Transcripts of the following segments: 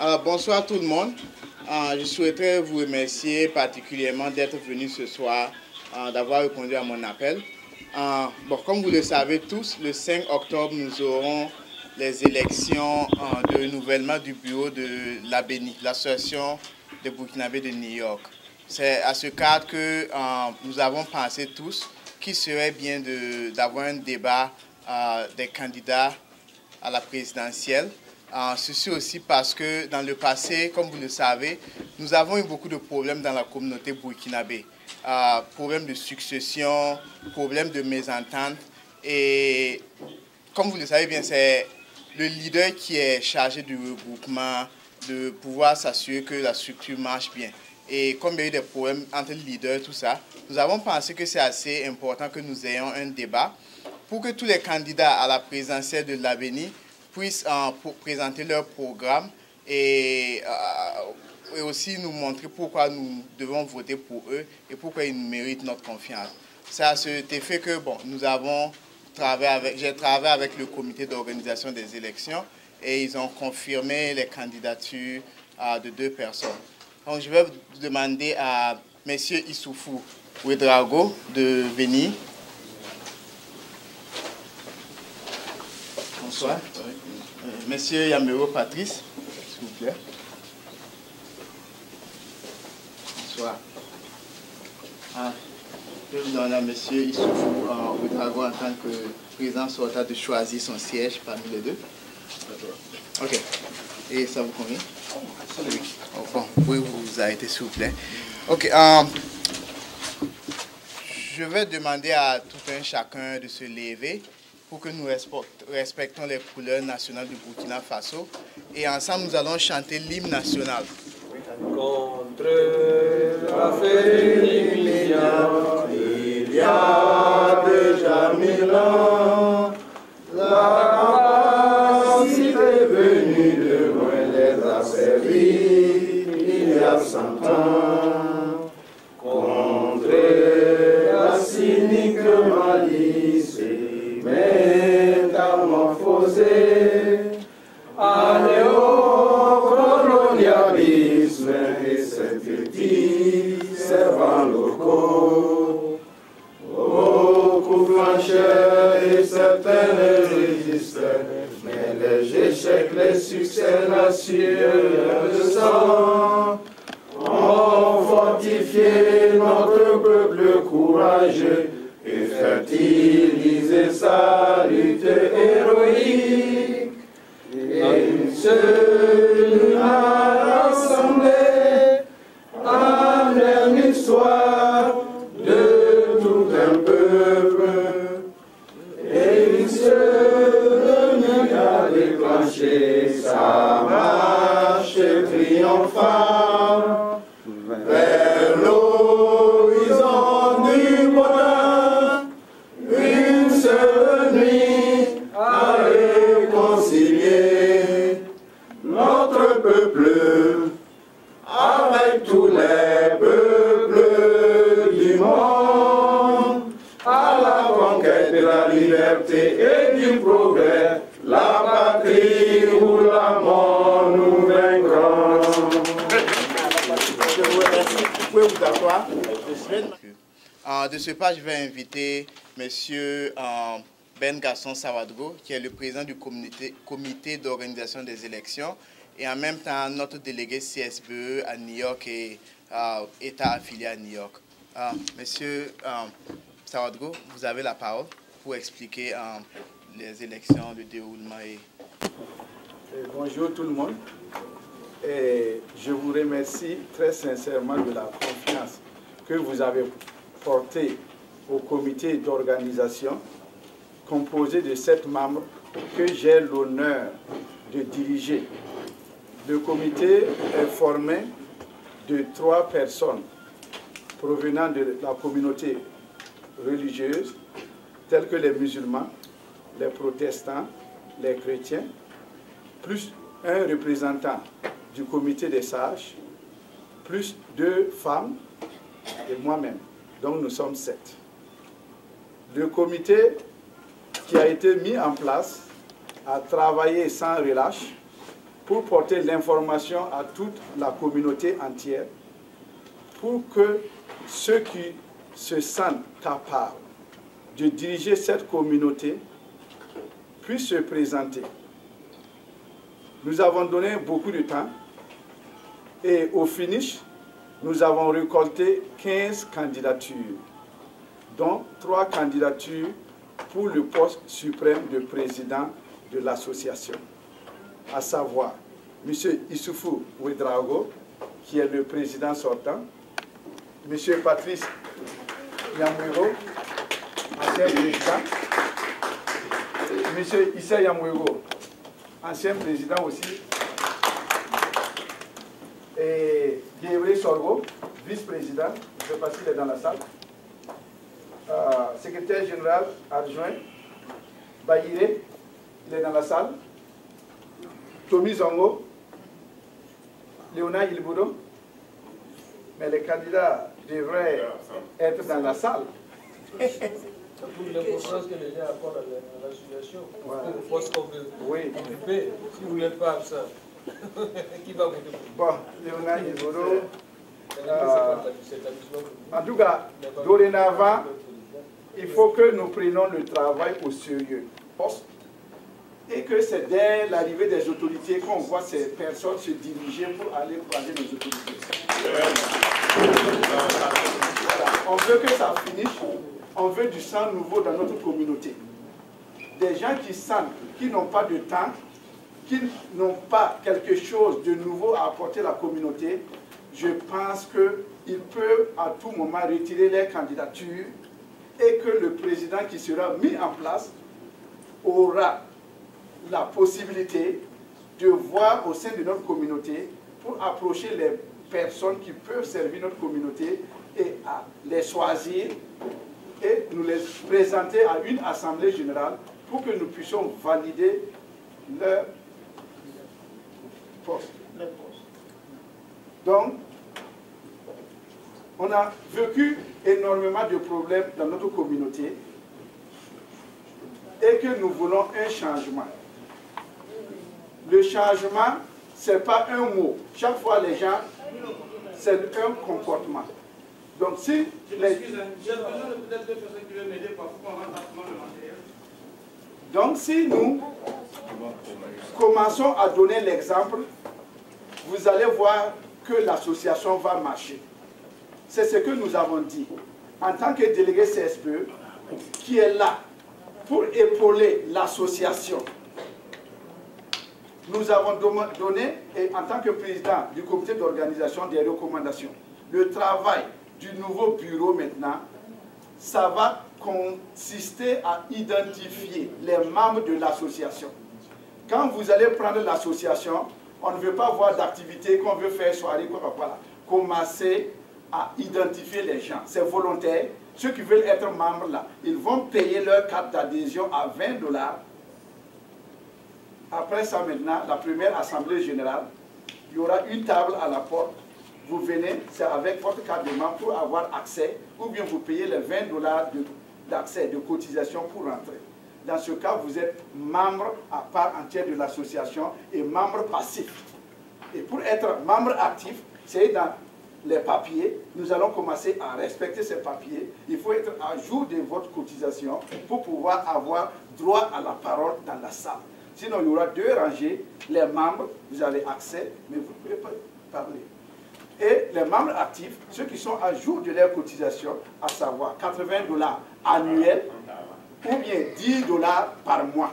Alors, bonsoir tout le monde. Je souhaiterais vous remercier particulièrement d'être venu ce soir, d'avoir répondu à mon appel. Comme vous le savez tous, le 5 octobre, nous aurons les élections de renouvellement du bureau de l'ABENI, l'Association des Burkinabés de New York. C'est à ce cadre que nous avons pensé tous qu'il serait bien d'avoir un débat des candidats à la présidentielle. Ceci aussi parce que dans le passé, comme vous le savez, nous avons eu beaucoup de problèmes dans la communauté burkinabé. Problèmes de succession, problèmes de mésentente. Et comme vous le savez bien, c'est le leader qui est chargé du regroupement, de pouvoir s'assurer que la structure marche bien. Et comme il y a eu des problèmes entre le leader, tout ça, nous avons pensé que c'est assez important que nous ayons un débat pour que tous les candidats à la présidentielle de l'ABENI puissent présenter leur programme et aussi nous montrer pourquoi nous devons voter pour eux et pourquoi ils méritent notre confiance. C'est à cet effet que j'ai travaillé avec le comité d'organisation des élections et ils ont confirmé les candidatures de 2 personnes. Donc je vais demander à M. Issoufou Ouedraogo de venir. Bonsoir. Monsieur Yamero Patrice, s'il vous plaît. Bonsoir. Je vous donne à Monsieur Issoufou Ouedraogo en tant que président sortant de choisir son siège parmi les 2. Ok. Et ça vous convient? Oui. Bon, vous pouvez vous arrêter s'il vous plaît. Ok. Je vais demander à tout un chacun de se lever pour que nous respectons les couleurs nationales du Burkina Faso. Et ensemble, nous allons chanter l'hymne national. Contre la féminia, il y a déjà 1000 ans, la capacité venue de loin les a servis il y a 100 ans. Contre la cynique malice métamorphosée, néocolonialisme et ses petits servants locaux, beaucoup flanchèrent et certaines résistaient, mais les échecs, les succès, la sueur de sang ont fortifié notre peuple courageux et fertilisé sa lutte héroïque. Et une seule a rassemblé en une histoire de tout un peuple. Et une seule a déclenché sa marche triomphante vers l'horizon du bonheur. Une seule nuit à réconcilier notre peuple avec tous les peuples du monde, à la conquête de la liberté et du progrès, la patrie ou la mort nous vaincrons. Je vous remercie. Vous pouvez vous asseoir. De ce pas, je vais inviter M. Ben Gasson Sawadgo, qui est le président du comité d'organisation des élections, et en même temps notre délégué CSBE à New York et État affilié à New York. Monsieur Sawadgo, vous avez la parole pour expliquer les élections, le déroulement. Bonjour tout le monde. Et je vous remercie très sincèrement de la confiance que vous avez portée au comité d'organisation composé de 7 membres que j'ai l'honneur de diriger. Le comité est formé de 3 personnes provenant de la communauté religieuse, telles que les musulmans, les protestants, les chrétiens, plus un représentant du comité des sages, plus 2 femmes et moi-même. Donc nous sommes 7. Le comité qui a été mis en place a travaillé sans relâche pour porter l'information à toute la communauté entière, pour que ceux qui se sentent capables de diriger cette communauté puissent se présenter. Nous avons donné beaucoup de temps et au finish, nous avons récolté 15 candidatures, dont 3 candidatures pour le poste suprême de président de l'association, à savoir M. Issoufou Ouedraogo, qui est le président sortant, M. Patrice Yamouiro, ancien président, M. Issa Yamouiro, ancien président aussi, et Gabriel Sorgo, vice-président, je ne sais pas s'il est dans la salle, secrétaire général adjoint, Bayire, il est dans la salle, Tommy Zongo, Léonard Ilboudo, mais les candidats devraient être dans la salle. Pour l'importance que les gens accordent à l'association, pour le poste qu'on veut occuper, si vous n'êtes pas absent, qui va vous demander? Bon, Léonard Ilboudo, en tout cas, dorénavant, il faut que nous prenions le travail au sérieux. Et que c'est dès l'arrivée des autorités qu'on voit ces personnes se diriger pour aller croiser les autorités. On veut que ça finisse, on veut du sang nouveau dans notre communauté. Des gens qui sentent, qui n'ont pas de temps, qui n'ont pas quelque chose de nouveau à apporter à la communauté, je pense qu'ils peuvent à tout moment retirer les candidatures et que le président qui sera mis en place aura la possibilité de voir au sein de notre communauté pour approcher les personnes qui peuvent servir notre communauté et à les choisir et nous les présenter à une assemblée générale pour que nous puissions valider leur poste. Donc, on a vécu énormément de problèmes dans notre communauté et que nous voulons un changement. Le changement, ce n'est pas un mot. Chaque fois, les gens, c'est un comportement. Donc, si les... Donc, si nous commençons à donner l'exemple, vous allez voir que l'association va marcher. C'est ce que nous avons dit. En tant que délégué CSPE, qui est là pour épauler l'association, nous avons donné, et en tant que président du comité d'organisation, des recommandations. Le travail du nouveau bureau maintenant, ça va consister à identifier les membres de l'association. Quand vous allez prendre l'association, on ne veut pas voir d'activité qu'on veut faire soirée, quoi, voilà. Commencer à identifier les gens. C'est volontaire. Ceux qui veulent être membres là, ils vont payer leur carte d'adhésion à 20 $. Après ça maintenant, la première assemblée générale, il y aura une table à la porte. Vous venez, c'est avec votre carte de membre pour avoir accès, ou bien vous payez les 20 $ d'accès, de cotisation pour rentrer. Dans ce cas, vous êtes membre à part entière de l'association et membre passif. Et pour être membre actif, c'est dans les papiers, nous allons commencer à respecter ces papiers. Il faut être à jour de votre cotisation pour pouvoir avoir droit à la parole dans la salle. Sinon, il y aura 2 rangées. Les membres, vous avez accès, mais vous ne pouvez pas parler. Et les membres actifs, ceux qui sont à jour de leur cotisation, à savoir 80 $ annuels ou bien 10 $ par mois.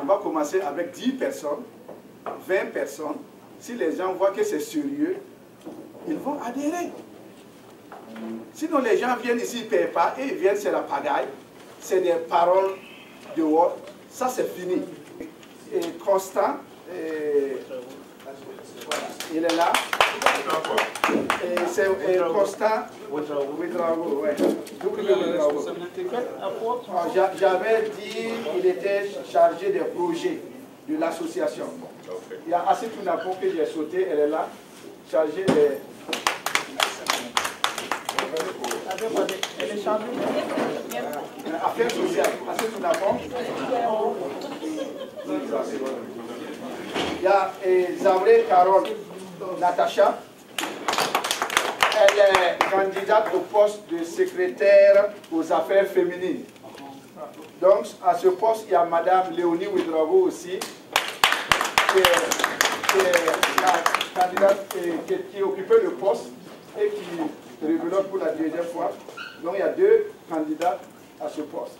On va commencer avec 10 personnes, 20 personnes. Si les gens voient que c'est sérieux, ils vont adhérer. Sinon, les gens viennent ici, ils ne payent pas, et ils viennent, c'est la pagaille. C'est des paroles dehors. Ça, c'est fini. Et Constant, voilà, il est là. Et c'est Constant Ouedraogo, ouais. J'avais dit qu'il était chargé des projets de l'association. Il y a assez tout d'un que j'ai sauté, elle est là, chargée des... Elle est chargée des affaires sociales. Assez tout d'un Il y a Zavré Carole Natacha. Elle est candidate au poste de secrétaire aux affaires féminines. Donc, à ce poste, il y a Madame Léonie Ouedraogo aussi, qui est la candidate qui occupait le poste et qui rebelote pour la deuxième fois. Donc, il y a deux candidats à ce poste.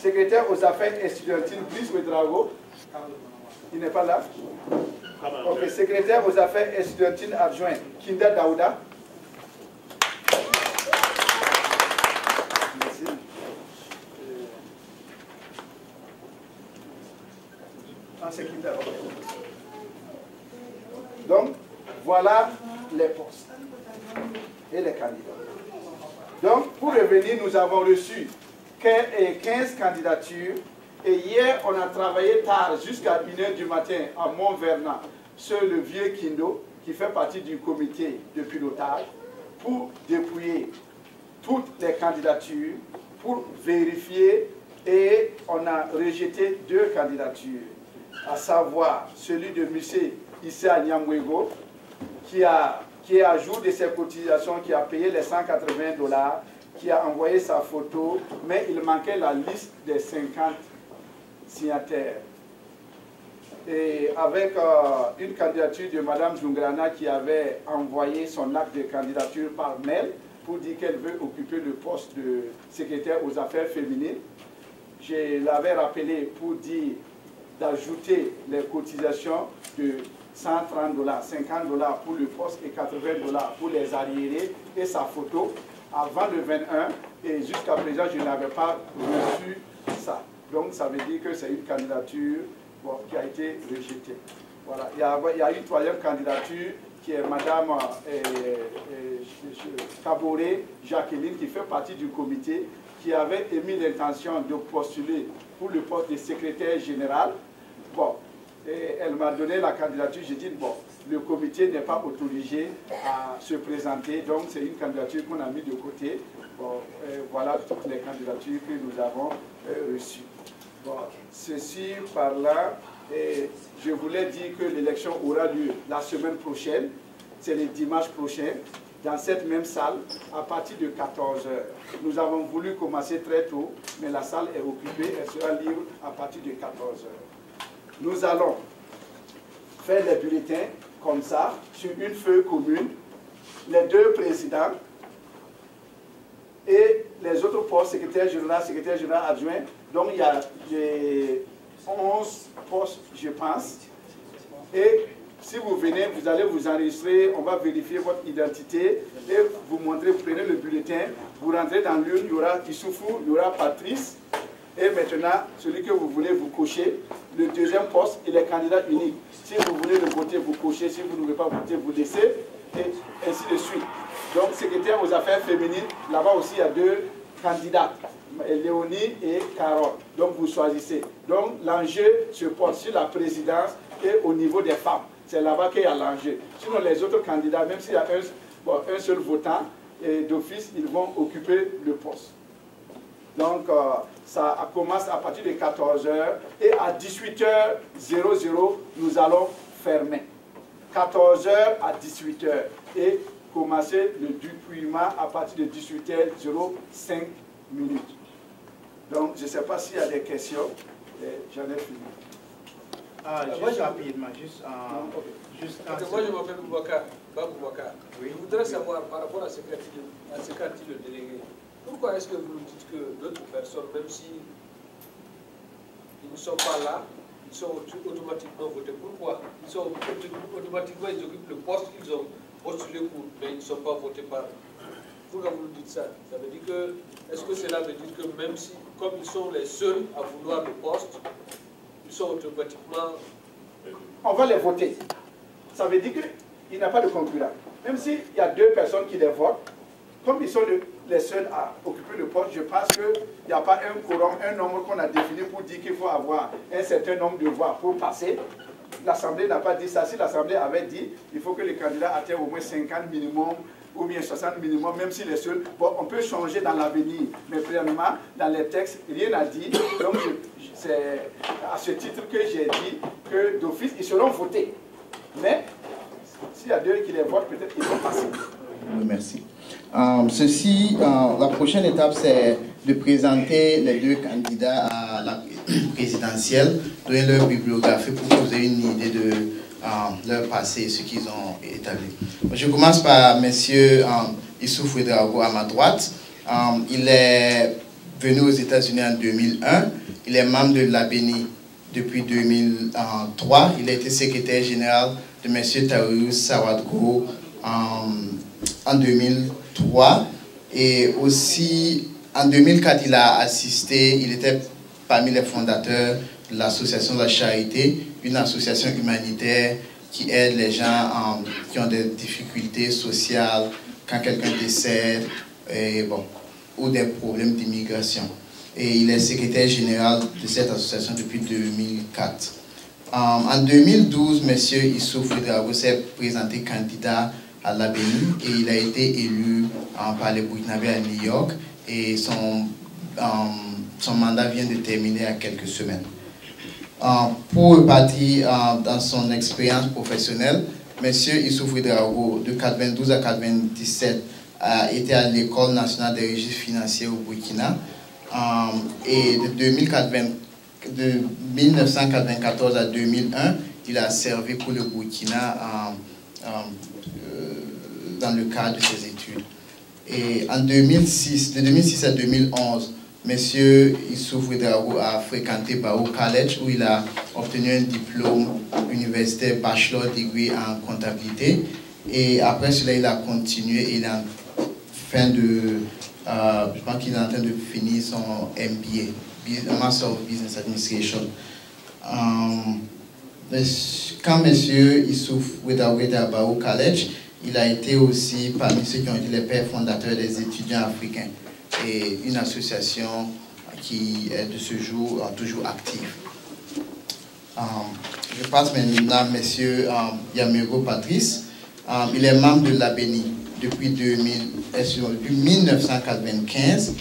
Secrétaire aux affaires estudiantines, Brice Ouedraogo. Il n'est pas là. Ok, secrétaire aux affaires estudiantines adjoint, Kinda Daouda. Merci. C'est Kinda. Donc, voilà les postes et les candidats. Donc, pour revenir, nous avons reçu 15 candidatures. Et hier, on a travaillé tard, jusqu'à 1h du matin, à Mont-Vernon, sur le vieux Kindo, qui fait partie du comité de pilotage, pour dépouiller toutes les candidatures, pour vérifier, et on a rejeté 2 candidatures, à savoir celui de M. Issa Nyamwego, qui est à jour de ses cotisations, qui a payé les $180, qui a envoyé sa photo, mais il manquait la liste des 50 signataires. Et avec une candidature de Mme Zungrana qui avait envoyé son acte de candidature par mail pour dire qu'elle veut occuper le poste de secrétaire aux affaires féminines. Je l'avais rappelé pour dire d'ajouter les cotisations de $130, $50 pour le poste et $80 pour les arriérés et sa photo avant le 21, et jusqu'à présent je n'avais pas reçu ça. Donc ça veut dire que c'est une candidature qui a été rejetée. Voilà. Il y a une troisième candidature qui est Mme Kaboré Jacqueline, qui fait partie du comité, qui avait émis l'intention de postuler pour le poste de secrétaire général. Bon, et elle m'a donné la candidature, j'ai dit, bon, le comité n'est pas autorisé à se présenter, donc c'est une candidature qu'on a mis de côté. Bon, voilà toutes les candidatures que nous avons reçues. Bon, ceci par là, et je voulais dire que l'élection aura lieu la semaine prochaine, c'est le dimanche prochain, dans cette même salle, à partir de 14 h. Nous avons voulu commencer très tôt, mais la salle est occupée, elle sera libre à partir de 14 h. Nous allons faire les bulletins comme ça, sur une feuille commune, les 2 présidents et les autres postes, secrétaire général adjoint. Donc il y a 11 postes, je pense. Et si vous venez, vous allez vous enregistrer, on va vérifier votre identité et vous montrer, vous prenez le bulletin, vous rentrez dans l'urne, il y aura Issoufou, il y aura Patrice. Et maintenant, celui que vous voulez, vous cochez. Le deuxième poste, il est candidat unique. Si vous voulez le voter, vous cochez. Si vous ne voulez pas voter, vous laissez. Et ainsi de suite. Donc, secrétaire aux affaires féminines, là-bas aussi, il y a 2 candidats, Léonie et Carole. Donc, vous choisissez. Donc, l'enjeu se porte sur la présidence et au niveau des femmes. C'est là-bas qu'il y a l'enjeu. Sinon, les autres candidats, même s'il y a un seul votant, d'office, ils vont occuper le poste. Donc, ça commence à partir de 14 h et à 18h00, nous allons fermer. 14 h à 18 h et commencer le dépouillement à partir de 18h05. Donc, je ne sais pas s'il y a des questions. J'en ai fini. Juste rapidement, moi, je m'appelle Boubacar. Oui. Je voudrais savoir par rapport à ce qu'a dit le délégué. Pourquoi est-ce que vous nous dites que d'autres personnes, même si ils ne sont pas là, ils sont automatiquement votés? Pourquoi? Ils sont automatiquement, ils occupent le poste qu'ils ont postulé pour, mais ils ne sont pas votés par eux. Pourquoi vous nous dites ça? Ça veut dire que, est-ce que cela veut dire que même si, comme ils sont les seuls à vouloir le poste, ils sont automatiquement... On va les voter. Ça veut dire qu'il n'y a pas de concurrent. Même s'il y a 2 personnes qui les votent, comme ils sont les seuls à occuper le poste, je pense qu'il n'y a pas un quorum, un nombre qu'on a défini pour dire qu'il faut avoir un certain nombre de voix pour passer. L'Assemblée n'a pas dit ça. Si l'Assemblée avait dit il faut que les candidats atteignent au moins 50 minimum ou bien 60 minimum, même s'il est seul. Bon, on peut changer dans l'avenir. Mais premièrement, dans les textes, rien n'a dit. Donc, c'est à ce titre que j'ai dit que d'office, ils seront votés. Mais, s'il y a deux qui les votent, peut-être qu'ils vont passer. Oui, merci. La prochaine étape, c'est de présenter les deux candidats à la présidentielle, donner leur bibliographie pour que vous ayez une idée de leur passé et ce qu'ils ont établi. Je commence par M. Issoufou Ouédraogo à ma droite. Il est venu aux États-Unis en 2001. Il est membre de l'ABENI depuis 2003. Il a été secrétaire général de M. Tarious Sawadgro en 2003. Et aussi, en 2004, il a assisté, il était parmi les fondateurs de l'association de la Charité, une association humanitaire qui aide les gens qui ont des difficultés sociales quand quelqu'un décède ou des problèmes d'immigration. Et il est secrétaire général de cette association depuis 2004. En 2012, M. Issoufou Ouédraogo s'est présenté candidat à l'ABENI et il a été élu par les Burkinabés à New York et son mandat vient de terminer il y a quelques semaines. Pour repartir dans son expérience professionnelle, M. Issoufou Ouédraogo, de 92 à 97, a été à l'École nationale des registres financiers au Burkina et de 1994 à 2001, il a servi pour le Burkina dans le cadre de ses études. Et en 2006, de 2006 à 2011, M. Issoufou Ouédraogo a fréquenté Barrow College où il a obtenu un diplôme universitaire Bachelor Degree en comptabilité. Et après cela, il a continué et il est en fin de... je pense qu'il est en train de finir son MBA, Master of Business Administration. Quand M. Issoufou Ouédraogo était à Barrow College, il a été aussi parmi ceux qui ont été les pères fondateurs des étudiants africains et une association qui est de ce jour toujours active. Je passe maintenant à M. Yamiro Patrice. Il est membre de l'ABENI depuis 1995.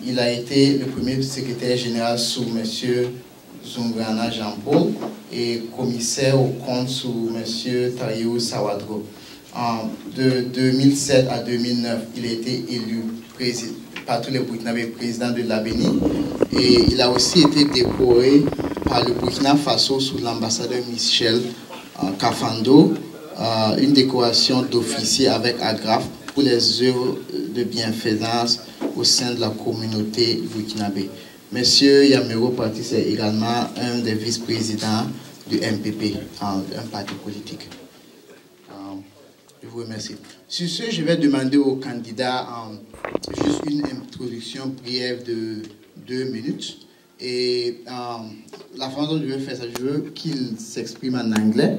Il a été le premier secrétaire général sous M. Zungrana Jean-Paul et commissaire au compte sous M. Tarious Sawadgro. De 2007 à 2009, il a été élu par tous les Burkinabés président de l'ABENI et il a aussi été décoré par le Burkina Faso sous l'ambassadeur Michel Kafando, une décoration d'officier avec agrafe pour les œuvres de bienfaisance au sein de la communauté burkinabé. Monsieur Yamiro Patrice est également un des vice-présidents du MPP, un parti politique. Je vous remercie. Sur ce, je vais demander aux candidats juste une introduction brève de 2 minutes. Et la façon dont je vais faire ça, je veux qu'ils s'expriment en anglais,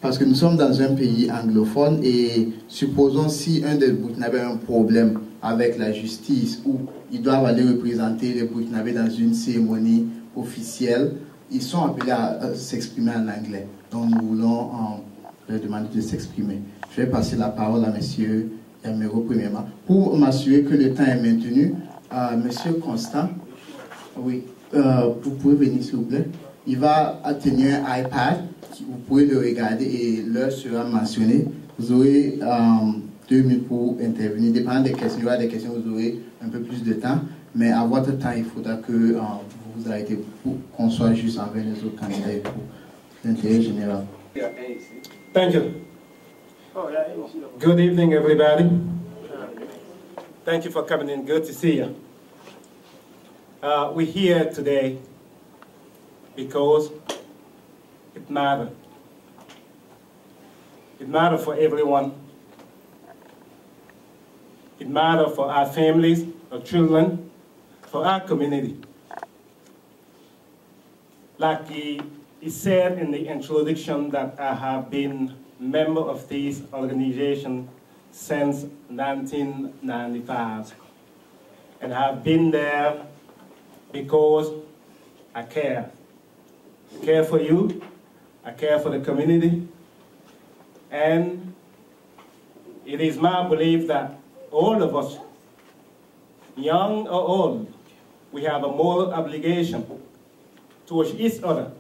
parce que nous sommes dans un pays anglophone et supposons si un des Burkinabés a un problème avec la justice ou ils doivent aller représenter les Burkinabés dans une cérémonie officielle, ils sont appelés à s'exprimer en anglais. Donc nous voulons leur demander de s'exprimer. Je vais passer la parole à M. Yamiro premièrement. Pour m'assurer que le temps est maintenu, M. Constant, oui, vous pouvez venir s'il vous plaît. Il va tenir un iPad, vous pouvez le regarder et l'heure sera mentionnée. Vous aurez 2 minutes pour intervenir. Dépendant des questions, il y aura des questions, vous aurez un peu plus de temps. Mais à votre temps, il faudra que vous arrêtez pour qu'on soit juste avec les autres candidats et pour l'intérêt général. Thank you. Good evening, everybody. Thank you for coming in. Good to see you. We're here today because it matters. It matters for everyone. It matters for our families, our children, for our community. Like he said in the introduction that I have been member of this organization since 1995. And I've been there because I care. I care for you, I care for the community, and it is my belief that all of us, young or old, we have a moral obligation towards each other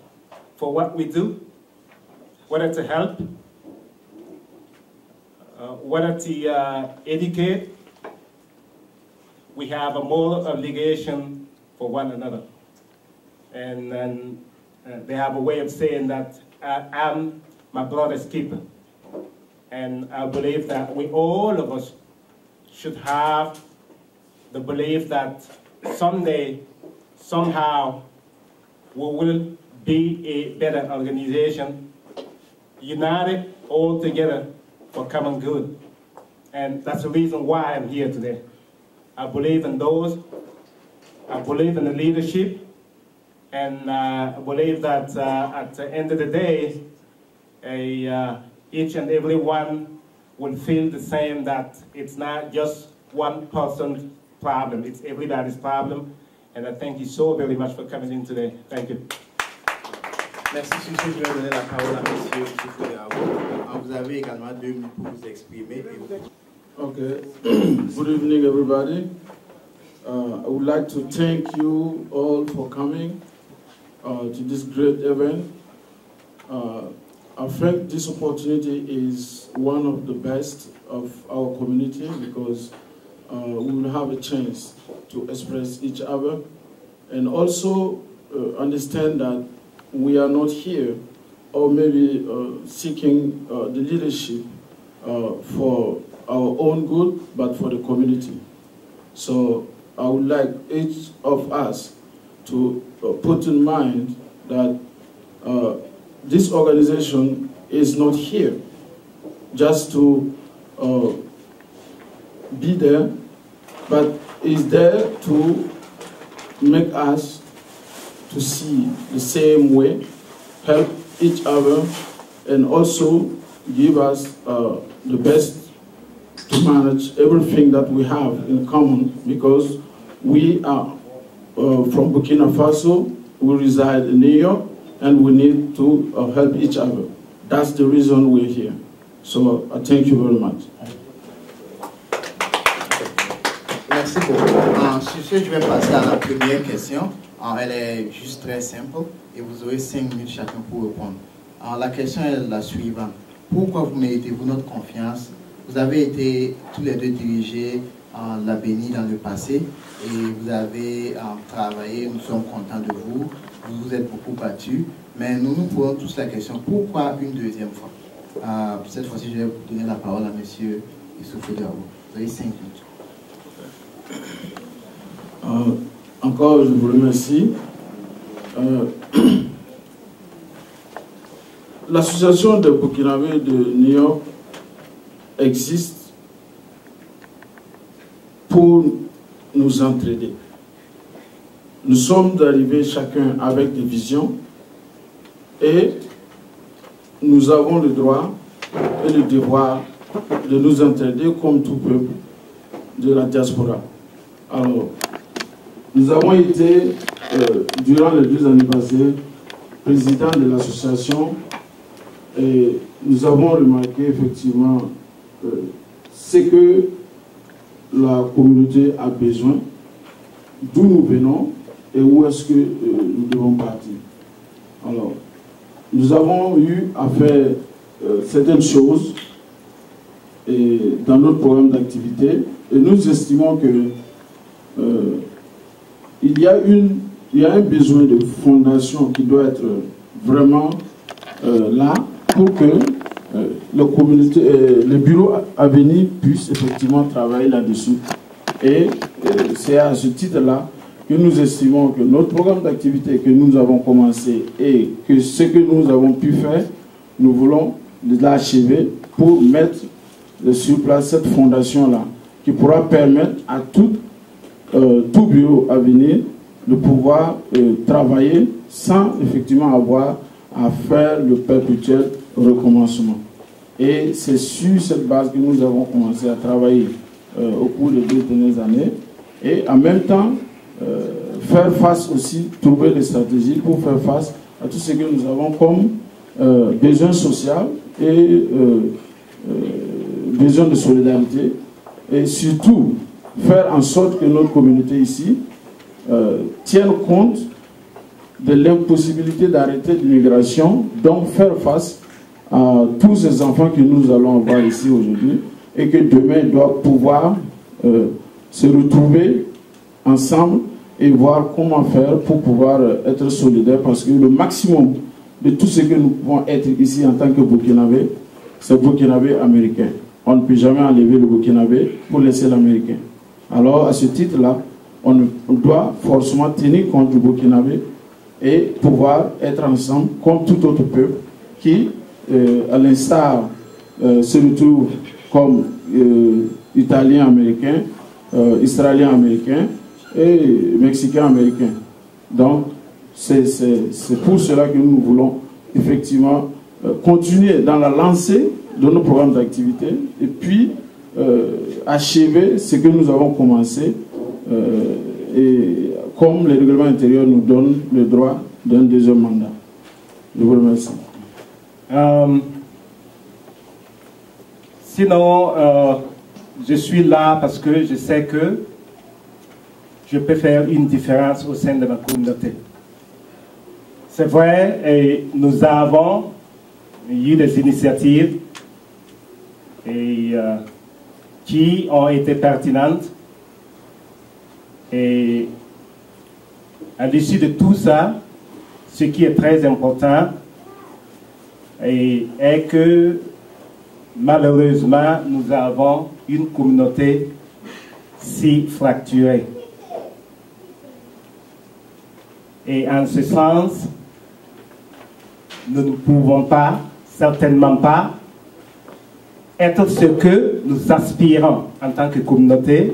for what we do, whether to help, whether to educate. We have a moral obligation for one another. And they have a way of saying that I'm my brother's keeper. And I believe that we, all of us, should have the belief that someday, somehow, we will be a better organization, united all together for common good. And that's the reason why I'm here today. I believe in those, I believe in the leadership, and I believe that at the end of the day, each and every one will feel the same, that it's not just one person's problem, it's everybody's problem. And I thank you so very much for coming in today. Thank you. Merci, Monsieur. Je vais donner la parole à Monsieur Soufou. Vous avez également 2 minutes pour vous exprimer. Okay. Good evening, everybody. I would like to thank you all for coming to this great event. I think this opportunity is one of the best of our community because we will have a chance to express each other and also understand that we are not here or maybe seeking the leadership for our own good, but for the community. So I would like each of us to put in mind that this organization is not here just to be there, but is there to make us to see the same way, help each other, and also give us the best to manage everything that we have in common, because we are from Burkina Faso, we reside in New York, and we need to help each other. That's the reason we're here. So I thank you very much. Merci beaucoup. Sur ce, je vais passer à la première question. Elle est juste très simple et vous aurez 5 minutes chacun pour répondre. La question est la suivante. Pourquoi vous méritez-vous notre confiance? Vous avez été tous les deux dirigés la Béni dans le passé et vous avez travaillé, nous sommes contents de vous, vous vous êtes beaucoup battus, mais nous nous posons tous la question, pourquoi une deuxième fois? Cette fois-ci, je vais vous donner la parole à M. Issoufou Diawara. Vous avez 5 minutes. Encore, je vous remercie. L'association de Burkinabé de New York existe pour nous entraider. Nous sommes arrivés chacun avec des visions et nous avons le droit et le devoir de nous entraider comme tout peuple de la diaspora. Alors, nous avons été, durant les 2 années passées, président de l'association et nous avons remarqué effectivement ce que la communauté a besoin, d'où nous venons et où est-ce que nous devons partir. Alors, nous avons eu à faire certaines choses dans notre programme d'activité et nous estimons que il y a un besoin de fondation qui doit être vraiment là pour que le bureau à venir puisse effectivement travailler là-dessus. Et c'est à ce titre-là que nous estimons que notre programme d'activité que nous avons commencé et que ce que nous avons pu faire, nous voulons l'achever pour mettre sur place cette fondation-là qui pourra permettre à tout bureau à venir de pouvoir travailler sans effectivement avoir à faire le perpétuel recommencement. Et c'est sur cette base que nous avons commencé à travailler au cours des 2 dernières années et en même temps faire face aussi, trouver des stratégies pour faire face à tout ce que nous avons comme besoin social et besoin de solidarité et surtout faire en sorte que notre communauté ici tienne compte de l'impossibilité d'arrêter l'immigration, donc faire face à tous ces enfants que nous allons avoir ici aujourd'hui et que demain ils doivent pouvoir se retrouver ensemble et voir comment faire pour pouvoir être solidaires, parce que le maximum de tout ce que nous pouvons être ici en tant que Burkinabé, c'est Burkinabé américain. On ne peut jamais enlever le Burkinabé pour laisser l'américain. Alors à ce titre-là, on doit forcément tenir compte du Burkinabé et pouvoir être ensemble comme tout autre peuple qui, à l'instar, se retrouve comme Italiens américains, Israéliens américains et Mexicains américains. Donc, c'est pour cela que nous voulons effectivement continuer dans la lancée de nos programmes d'activité et puis achever ce que nous avons commencé et comme le règlement intérieur nous donne le droit d'un deuxième mandat. Je vous remercie. Sinon, je suis là parce que je sais que je peux faire une différence au sein de ma communauté. C'est vrai, et nous avons eu des initiatives qui ont été pertinentes. Et à l'issue de tout ça, ce qui est très important est que malheureusement, nous avons une communauté si fracturée. Et en ce sens, nous ne pouvons pas, certainement pas, être ce que nous aspirons en tant que communauté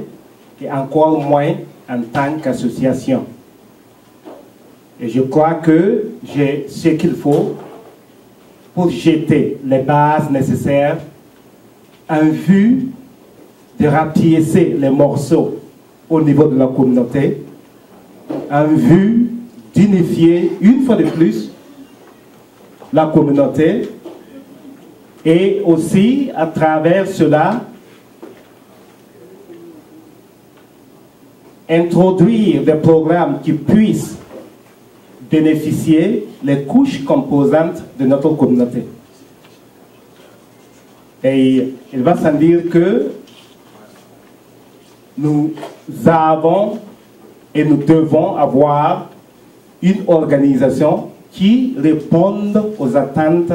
et encore moins en tant qu'association. Et je crois que j'ai ce qu'il faut pour jeter les bases nécessaires en vue de rapiécer les morceaux au niveau de la communauté, en vue d'unifier une fois de plus la communauté et aussi à travers cela introduire des programmes qui puissent bénéficier les couches composantes de notre communauté. Et il va sans dire que nous avons et nous devons avoir une organisation qui réponde aux attentes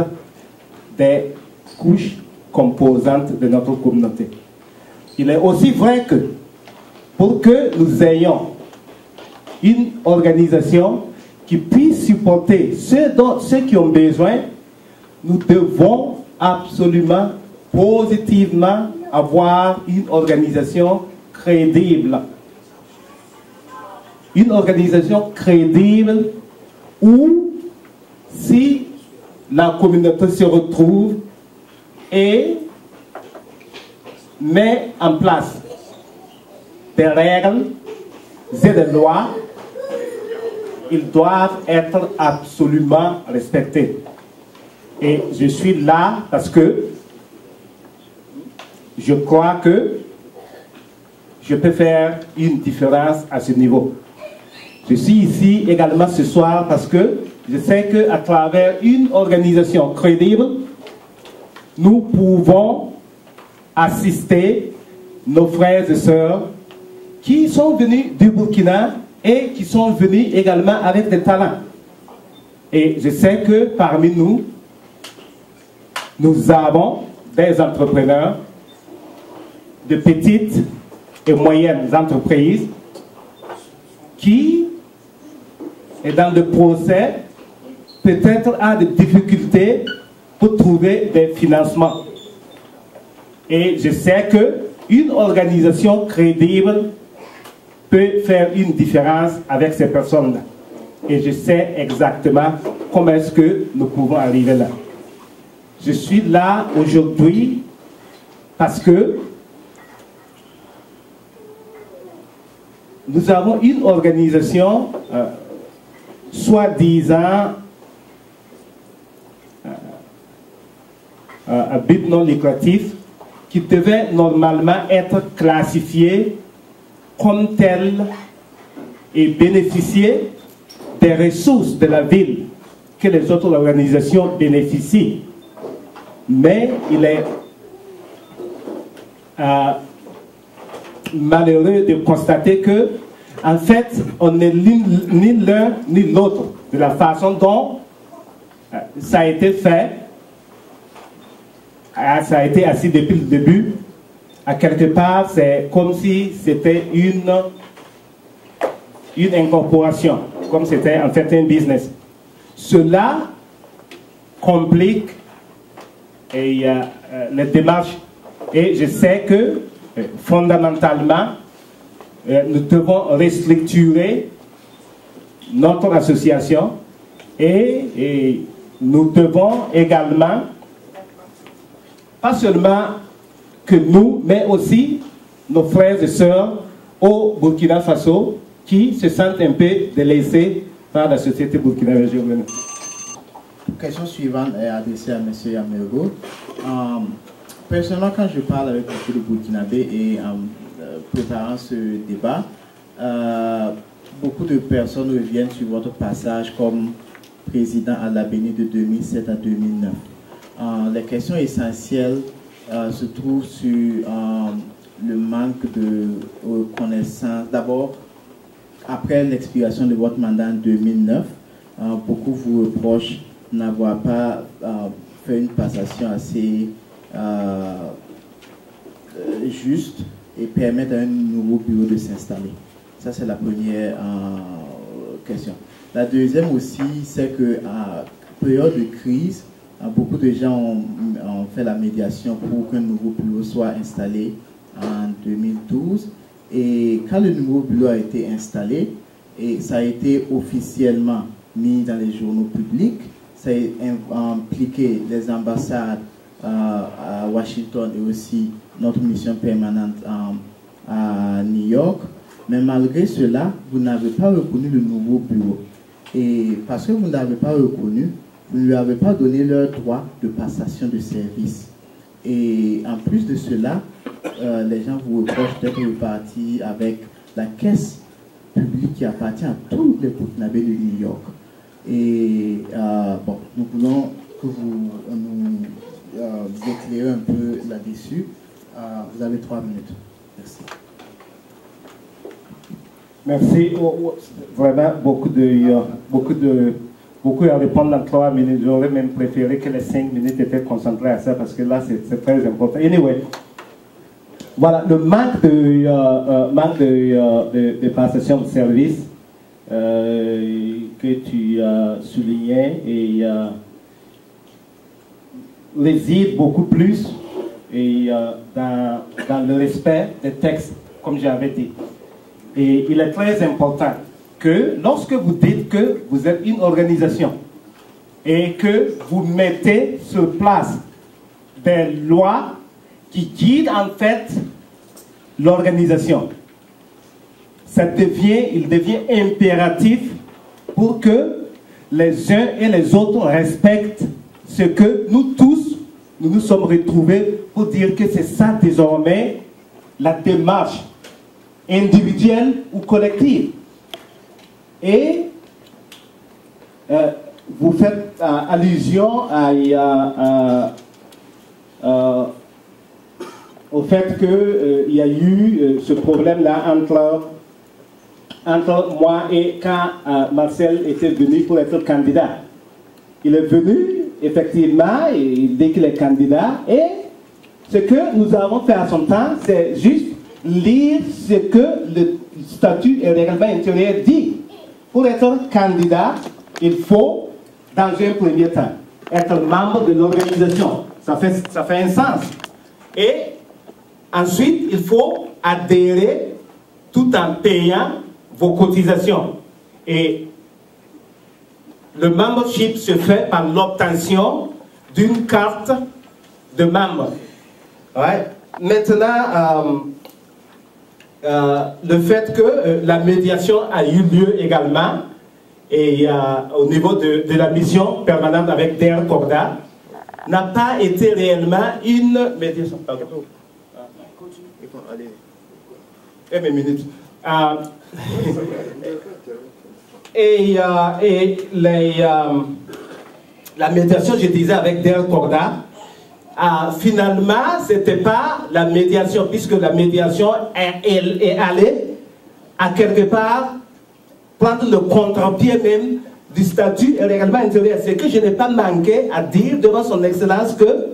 des couches composantes de notre communauté. Il est aussi vrai que pour que nous ayons une organisation qui puisse supporter ceux qui ont besoin, nous devons absolument, positivement, avoir une organisation crédible. Une organisation crédible où, si la communauté se retrouve et met en place des règles et des lois, ils doivent être absolument respectés. Et je suis là parce que je crois que je peux faire une différence à ce niveau. Je suis ici également ce soir parce que je sais qu'à travers une organisation crédible, nous pouvons assister nos frères et sœurs qui sont venus du Burkina et qui sont venus également avec des talents. Et je sais que parmi nous, nous avons des entrepreneurs, de petites et moyennes entreprises qui, et dans le procès, peut-être a des difficultés pour trouver des financements. Et je sais qu'une organisation crédible peut faire une différence avec ces personnes-là. Et je sais exactement comment est-ce que nous pouvons arriver là. Je suis là aujourd'hui parce que nous avons une organisation soi-disant à but non lucratif qui devaient normalement être classifiés comme tels et bénéficier des ressources de la ville que les autres organisations bénéficient. Mais il est malheureux de constater que, en fait, on n'est ni l'un ni l'autre de la façon dont ça a été fait. Ça a été assis depuis le début. À quelque part, c'est comme si c'était une incorporation, comme c'était en fait un business. Cela complique les démarches. Et je sais que, fondamentalement, nous devons restructurer notre association et nous devons également, pas seulement que nous, mais aussi nos frères et sœurs au Burkina Faso qui se sentent un peu délaissés par la société burkinabé. La question suivante est adressée à M. Yamergo. Personnellement, quand je parle avec beaucoup de Burkinabés et en préparant ce débat, beaucoup de personnes reviennent sur votre passage comme président à la Béni de 2007 à 2009. Les questions essentielles se trouvent sur le manque de reconnaissance. D'abord, après l'expiration de votre mandat en 2009, beaucoup vous reprochent n'avoir pas fait une passation assez juste et permettre à un nouveau bureau de s'installer. Ça, c'est la première question. La deuxième aussi, c'est qu'à période de crise, beaucoup de gens ont fait la médiation pour qu'un nouveau bureau soit installé en 2012. Et quand le nouveau bureau a été installé, et ça a été officiellement mis dans les journaux publics, ça a impliqué les ambassades à Washington et aussi notre mission permanente à New York. Mais malgré cela, vous n'avez pas reconnu le nouveau bureau. Et parce que vous ne l'avez pas reconnu, vous ne lui avez pas donné leur droit de passation de service. Et en plus de cela, les gens vous reprochent d'être repartis avec la caisse publique qui appartient à tous les Burkinabés de New York. Et bon, nous voulons que vous nous éclairez un peu là-dessus. Vous avez 3 minutes. Merci. Merci. Vraiment, beaucoup à répondre dans 3 minutes. J'aurais même préféré que les 5 minutes étaient concentrées à ça parce que là, c'est très important. Anyway, voilà, le manque de passation de service que tu as souligné et réside beaucoup plus et, dans le respect des textes, comme j'avais dit. Et il est très important que lorsque vous dites que vous êtes une organisation et que vous mettez sur place des lois qui guident en fait l'organisation, il devient impératif pour que les uns et les autres respectent ce que nous tous, nous sommes retrouvés pour dire que c'est ça désormais la démarche individuelle ou collective. Et vous faites allusion au fait qu'il y a eu ce problème-là entre moi et quand Marcel était venu pour être candidat. Il est venu, effectivement, et il dit qu'il est candidat, et ce que nous avons fait à son temps, c'est juste lire ce que le statut et le règlement intérieur dit. Pour être candidat, il faut, dans un premier temps, être membre de l'organisation. Ça fait un sens. Et ensuite, il faut adhérer tout en payant vos cotisations. Et le membership se fait par l'obtention d'une carte de membre. Ouais. Maintenant, le fait que la médiation a eu lieu également et au niveau de la mission permanente avec Der Corda n'a pas été réellement une médiation. Allez. Une minute. La médiation, je disais avec Del Corda, finalement, ce n'était pas la médiation, puisque la médiation est allée à quelque part prendre le contre-pied même du statut et règlement intérieur. C'est que je n'ai pas manqué à dire devant son Excellence que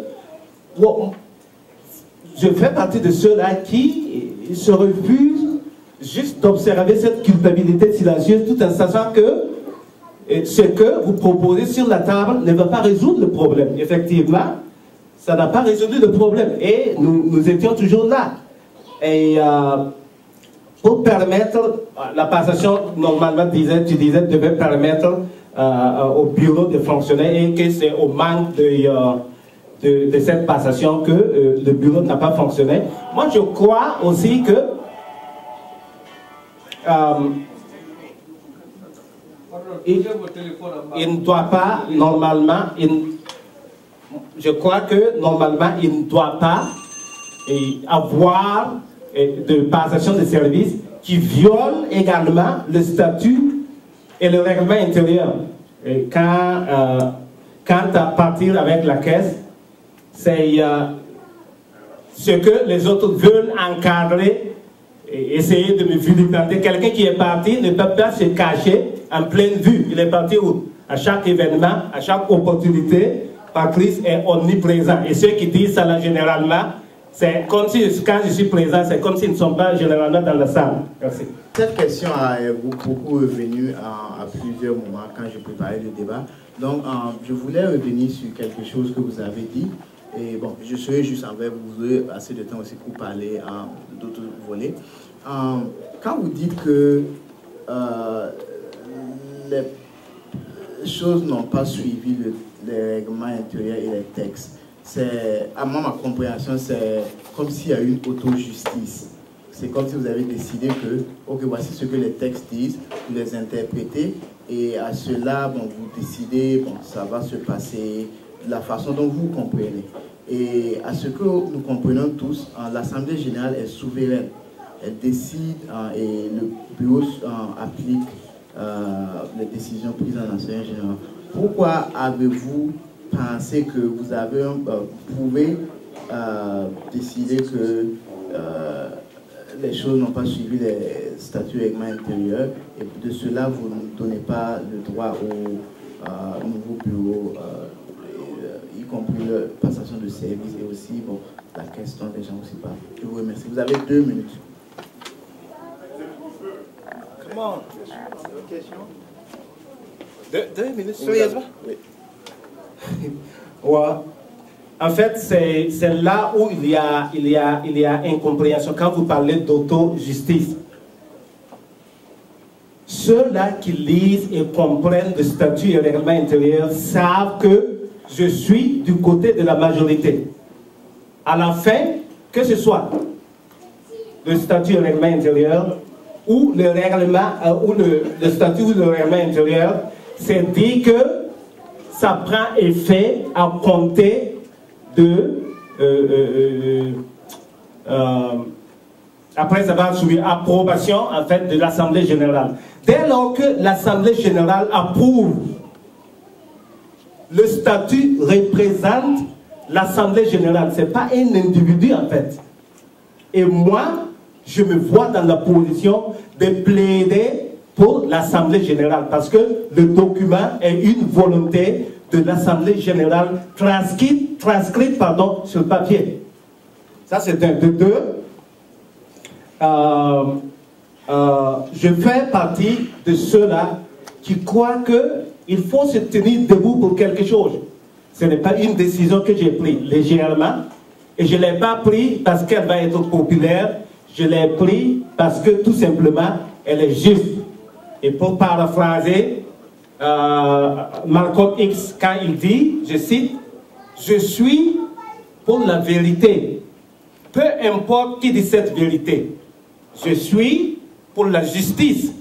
je fais partie de ceux-là qui se refusent juste d'observer cette culpabilité silencieuse tout en sachant que ce que vous proposez sur la table ne va pas résoudre le problème. Effectivement, ça n'a pas résolu le problème. Et nous étions toujours là. Et pour permettre, la passation, normalement, tu disais, devait permettre au bureau de fonctionner et que c'est au manque de cette passation que le bureau n'a pas fonctionné. Moi, je crois aussi que il ne doit pas, normalement, je crois que normalement, il ne doit pas avoir de passation de service qui viole également le statut et le règlement intérieur. Et quant à partir avec la caisse, c'est ce que les autres veulent encadrer et essayer de me vilipender. Quelqu'un qui est parti ne peut pas se cacher en pleine vue. Il est parti où? À chaque événement, à chaque opportunité, Patrice est omniprésent. Et ceux qui disent ça là généralement, c'est comme si, quand je suis présent, c'est comme s'ils ne sont pas généralement dans la salle. Merci. Cette question est beaucoup revenue à plusieurs moments quand je préparais le débat. Donc, je voulais revenir sur quelque chose que vous avez dit. Et bon, je serai juste envers vous, vous aurez assez de temps aussi pour parler d'autres volets. Quand vous dites que les choses n'ont pas suivi les règlements intérieurs et les textes, à moi, ma compréhension, c'est comme s'il y a eu une auto-justice. C'est comme si vous avez décidé que, ok, voici ce que les textes disent, vous les interprétez, et à cela, bon, vous décidez, bon, ça va se passer de la façon dont vous comprenez. Et à ce que nous comprenons tous, l'Assemblée générale est souveraine. Elle décide et le bureau applique les décisions prises en Assemblée générale. Pourquoi avez-vous pensé que vous pouvez décider que les choses n'ont pas suivi les statuts et règlements intérieurs et de cela vous ne donnez pas le droit au nouveau bureau, y compris la passation de service et aussi bon, la question des gens aussi pas. Je vous remercie. Vous avez 2 minutes. Comment? Question? 2 minutes, sérieusement? Oui. Ouais. En fait, c'est là où il y a incompréhension. Quand vous parlez d'auto-justice, ceux-là qui lisent et comprennent le statut et le règlement intérieur savent que je suis du côté de la majorité. À la fin, que ce soit le statut et le règlement intérieur ou le règlement, ou le statut ou le règlement intérieur, c'est dit que ça prend effet à compter de après avoir soumis approbation en fait de l'Assemblée générale. Dès lors que l'Assemblée générale approuve, le statut représente l'Assemblée générale. Ce n'est pas un individu en fait. Et moi, je me vois dans la position de plaider pour l'Assemblée générale parce que le document est une volonté de l'Assemblée générale transcrite sur le papier. Ça, c'est un. De deux, je fais partie de ceux-là qui croient qu'il faut se tenir debout pour quelque chose. Ce n'est pas une décision que j'ai prise légèrement, et je ne l'ai pas prise parce qu'elle va être populaire, je l'ai prise parce que tout simplement, elle est juste. Et pour paraphraser Malcolm X, quand il dit, je cite, « Je suis pour la vérité, peu importe qui dit cette vérité. Je suis pour la justice,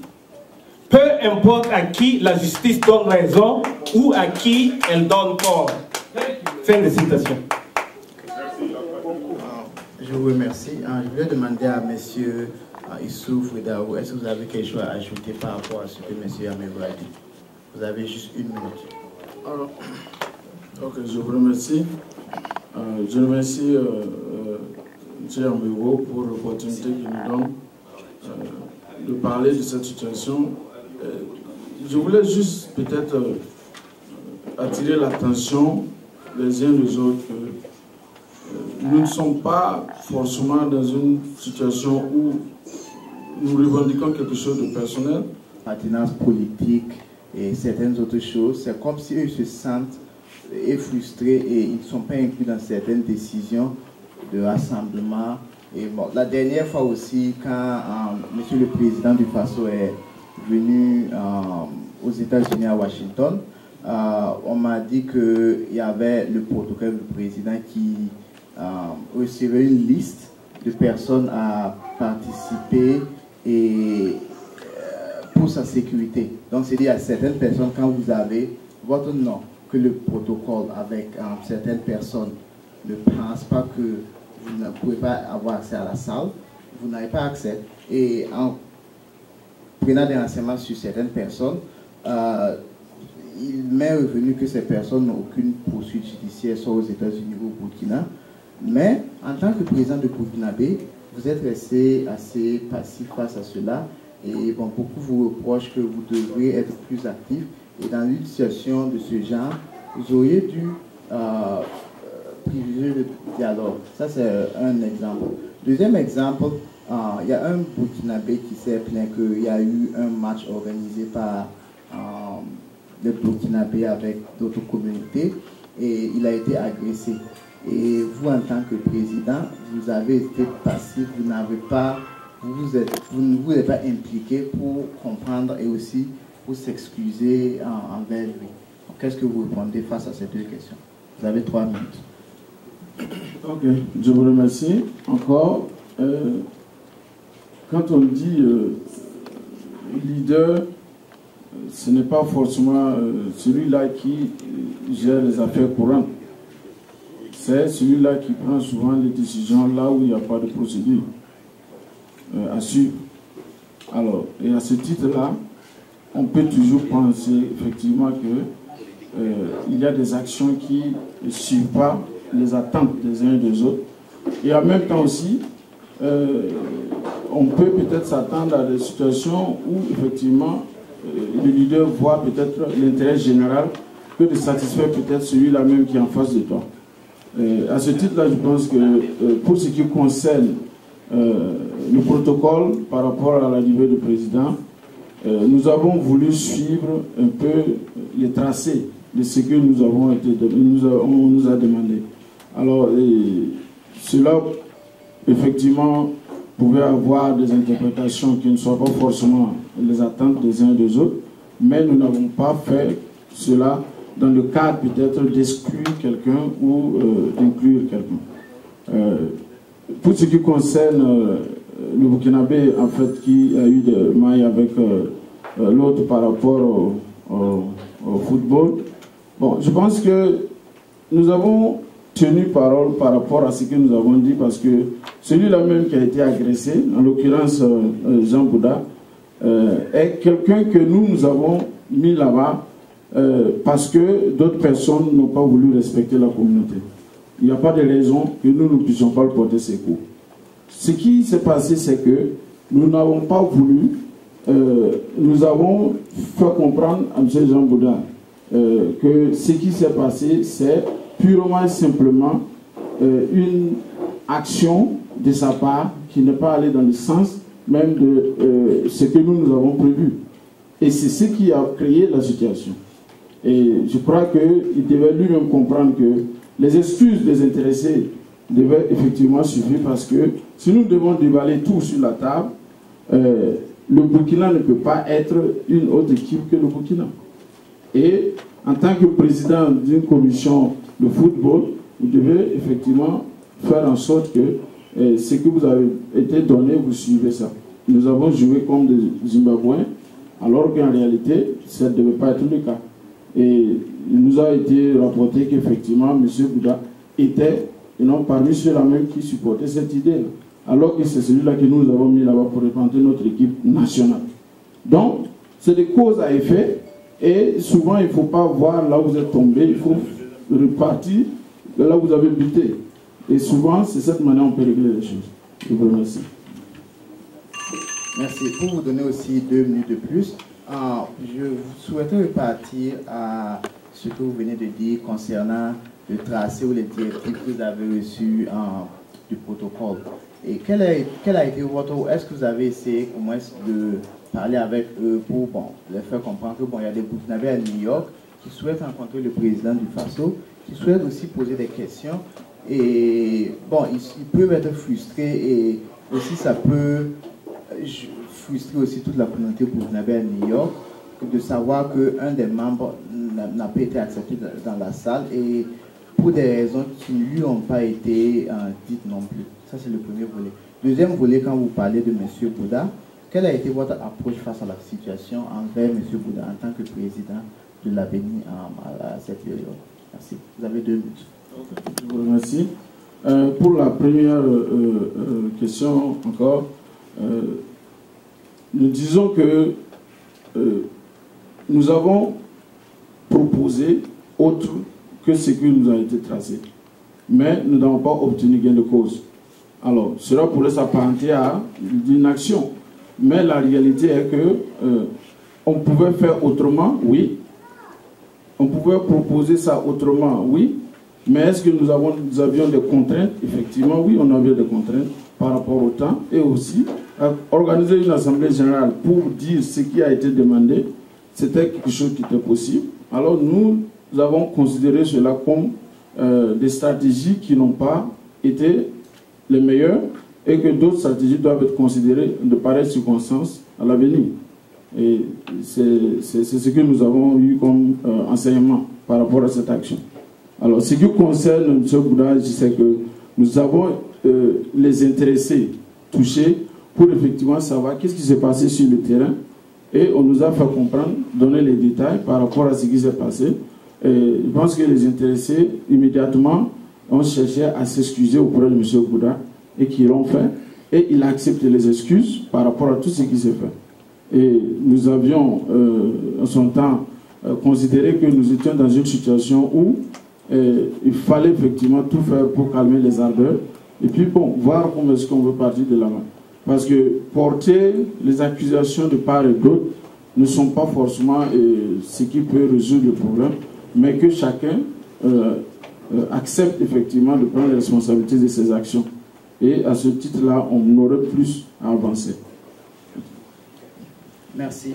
peu importe à qui la justice donne raison ou à qui elle donne tort. » Fin de citation. Je vous remercie. Je voulais demander à M. Issouf Ouedaou, est-ce que vous avez quelque chose à ajouter par rapport à ce que M. Amewo a dit? Vous avez juste 1 minute. Alors, ok, je vous remercie. Je remercie M. Amewo pour l'opportunité qu'il nous donne de parler de cette situation. Je voulais juste peut-être attirer l'attention des uns des autres que nous ne sommes pas forcément dans une situation où nous revendiquons quelque chose de personnel. Pertinence politique et certaines autres choses, c'est comme si eux se sentent frustrés et ils ne sont pas inclus dans certaines décisions de rassemblement. Et bon, la dernière fois aussi, quand Monsieur le Président du FASO est venu aux États-Unis à Washington, on m'a dit qu'il y avait le protocole du président qui recevait une liste de personnes à participer et pour sa sécurité. Donc c'est-à-dire à certaines personnes, quand vous avez votre nom, que le protocole avec certaines personnes ne pense pas que vous ne pouvez pas avoir accès à la salle, vous n'avez pas accès. Et en prenant des renseignements sur certaines personnes, il m'est revenu que ces personnes n'ont aucune poursuite judiciaire, soit aux États-Unis ou au Burkina. Mais en tant que président de Burkinabé, vous êtes resté assez passif face à cela. Et bon, beaucoup vous reprochent que vous devriez être plus actif. Et dans une situation de ce genre, vous auriez dû privilégier le dialogue. Ça, c'est un exemple. Deuxième exemple, il y a un Burkinabé qui s'est plaint qu'il y a eu un match organisé par les Burkinabés avec d'autres communautés et il a été agressé. Et vous, en tant que président, vous avez été passif, vous n'avez pas, vous ne vous êtes pas impliqué pour comprendre et aussi pour s'excuser envers lui. Qu'est-ce que vous répondez face à ces deux questions? Vous avez 3 minutes. Ok, je vous remercie. Encore, quand on dit leader, ce n'est pas forcément celui-là qui gère les affaires courantes. C'est celui-là qui prend souvent les décisions là où il n'y a pas de procédure à suivre. Alors, et à ce titre-là, on peut toujours penser effectivement que il y a des actions qui ne suivent pas les attentes des uns et des autres. Et en même temps aussi, on peut peut-être s'attendre à des situations où effectivement le leader voit peut-être l'intérêt général que de satisfaire peut-être celui-là même qui est en face de toi. À ce titre-là, je pense que pour ce qui concerne le protocole par rapport à l'arrivée du président, nous avons voulu suivre un peu les tracés de ce que nous avons on nous a demandé. Alors, cela, effectivement, pouvait avoir des interprétations qui ne soient pas forcément les attentes des uns et des autres, mais nous n'avons pas fait cela dans le cadre peut-être d'exclure quelqu'un ou d'inclure quelqu'un. Pour ce qui concerne le Burkinabé, en fait, qui a eu des mailles avec l'autre par rapport au football, bon, je pense que nous avons tenu parole par rapport à ce que nous avons dit, parce que celui-là même qui a été agressé, en l'occurrence Jean Bouda, est quelqu'un que nous avons mis là-bas parce que d'autres personnes n'ont pas voulu respecter la communauté. Il n'y a pas de raison que nous ne puissions pas le porter ses coups. Ce qui s'est passé, c'est que nous n'avons pas voulu, nous avons fait comprendre à M. Jean Bouda que ce qui s'est passé, c'est purement et simplement une action de sa part qui n'est pas allée dans le sens même de ce que nous avons prévu. Et c'est ce qui a créé la situation. Et je crois qu'il devait lui-même comprendre que les excuses des intéressés devaient effectivement suffire, parce que si nous devons déballer tout sur la table, le Burkina ne peut pas être une autre équipe que le Burkina. Et en tant que président d'une commission de football, vous devez effectivement faire en sorte que ce que vous avez été donné, vous suivez ça. Nous avons joué comme des Zimbabwéens, alors qu'en réalité, ça ne devait pas être le cas. Et il nous a été rapporté qu'effectivement, M. Bouda était parmi ceux-là même qui supportaient cette idée-là. Alors que c'est celui-là que nous avons mis là-bas pour représenter notre équipe nationale. Donc, c'est des causes à effet, et souvent il ne faut pas voir là où vous êtes tombé, il faut repartir de là où vous avez buté. Et souvent, c'est cette manière qu'on peut régler les choses. Je vous remercie. Merci. Pour vous donner aussi 2 minutes de plus, je souhaiterais repartir à ce que vous venez de dire concernant le tracé ou les directives que vous avez reçues du protocole. Et quel a été votre... Est-ce que vous avez essayé au moins de parler avec eux pour les faire comprendre que il y a des Burkinabés à New York qui souhaitent rencontrer le président du Faso, qui souhaitent aussi poser des questions. Et ils peuvent être frustrés, et aussi ça peut frustrer aussi toute la communauté burkinabé à New York de savoir qu'un des membres n'a pas été accepté dans la salle, et pour des raisons qui ne lui ont pas été dites non plus. Ça, c'est le premier volet. Deuxième volet, quand vous parlez de M. Bouda, quelle a été votre approche face à la situation envers M. Bouda en tant que président de la Béni à cette période? Merci. Vous avez 2 minutes. Je vous remercie. Pour la première question encore, nous disons que nous avons proposé autre que ce qui nous a été tracé, mais nous n'avons pas obtenu gain de cause. Alors, cela pourrait s'apparenter à une action, mais la réalité est que on pouvait faire autrement, oui. On pouvait proposer ça autrement, oui. Mais est-ce que nous avions des contraintes? Effectivement, oui, on avait des contraintes par rapport au temps, et aussi organiser une assemblée générale pour dire ce qui a été demandé, c'était quelque chose qui était possible. Alors nous avons considéré cela comme des stratégies qui n'ont pas été les meilleures, et que d'autres stratégies doivent être considérées de pareilles circonstances à l'avenir. Et c'est ce que nous avons eu comme enseignement par rapport à cette action. Alors, ce qui concerne M. Bouda, je sais que nous avons les intéressés touchés pour effectivement savoir qu'est-ce qui s'est passé sur le terrain, et on nous a fait comprendre, donner les détails par rapport à ce qui s'est passé. Et je pense que les intéressés, immédiatement, ont cherché à s'excuser auprès de M. Bouda, et qui l'ont fait, et il a accepté les excuses par rapport à tout ce qui s'est fait. Et nous avions, en son temps, considéré que nous étions dans une situation où il fallait effectivement tout faire pour calmer les ardeurs, et puis voir comment est-ce qu'on veut partir de là-bas. Parce que porter les accusations de part et d'autre ne sont pas forcément ce qui peut résoudre le problème, mais que chacun accepte effectivement de prendre les responsabilités de ses actions. Et à ce titre-là, on aurait plus à avancer. Merci.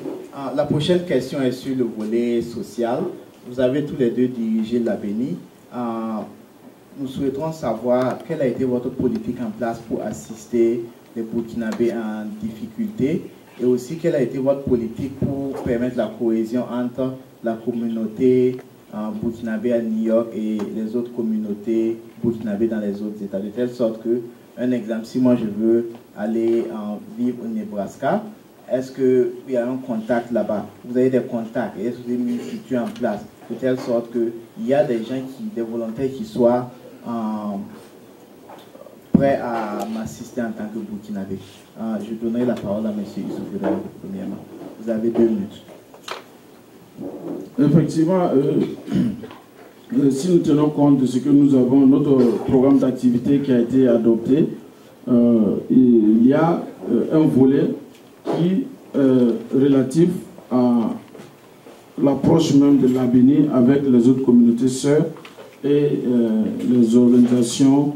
La prochaine question est sur le volet social. Vous avez tous les deux dirigé la Béni. Nous souhaiterons savoir quelle a été votre politique en place pour assister les Burkinabés en difficulté, et aussi quelle a été votre politique pour permettre la cohésion entre la communauté burkinabé à New York et les autres communautés burkinabé dans les autres États, de telle sorte que, un exemple, si moi je veux aller vivre au Nebraska, est-ce qu'il y a un contact là-bas? Vous avez des contacts, et est-ce que vous avez mis une structure en place de telle sorte qu'il y a des gens, des volontaires qui soient prêts à m'assister en tant que Burkinabé? Je donnerai la parole à M. Issoufou premièrement. Vous avez 2 minutes. Effectivement, si nous tenons compte de ce que nous avons, notre programme d'activité qui a été adopté, il y a un volet qui est relatif à l'approche même de la Béni avec les autres communautés sœurs et les organisations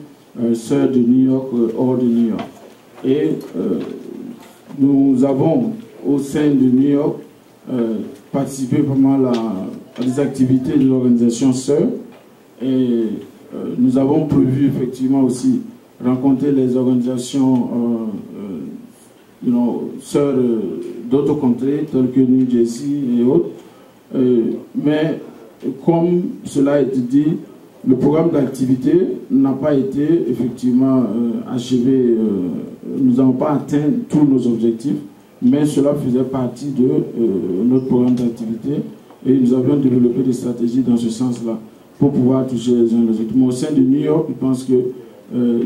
sœurs de New York, hors de New York. Et nous avons au sein de New York participé vraiment à des activités de l'organisation sœurs, et nous avons prévu effectivement aussi rencontrer les organisations sœurs d'autres contrées telles que New Jersey et autres. Mais comme cela a été dit, le programme d'activité n'a pas été effectivement achevé. Nous n'avons pas atteint tous nos objectifs, mais cela faisait partie de notre programme d'activité, et nous avions développé des stratégies dans ce sens-là. pour pouvoir toucher les uns les autres. Mais au sein de New York, je pense qu'il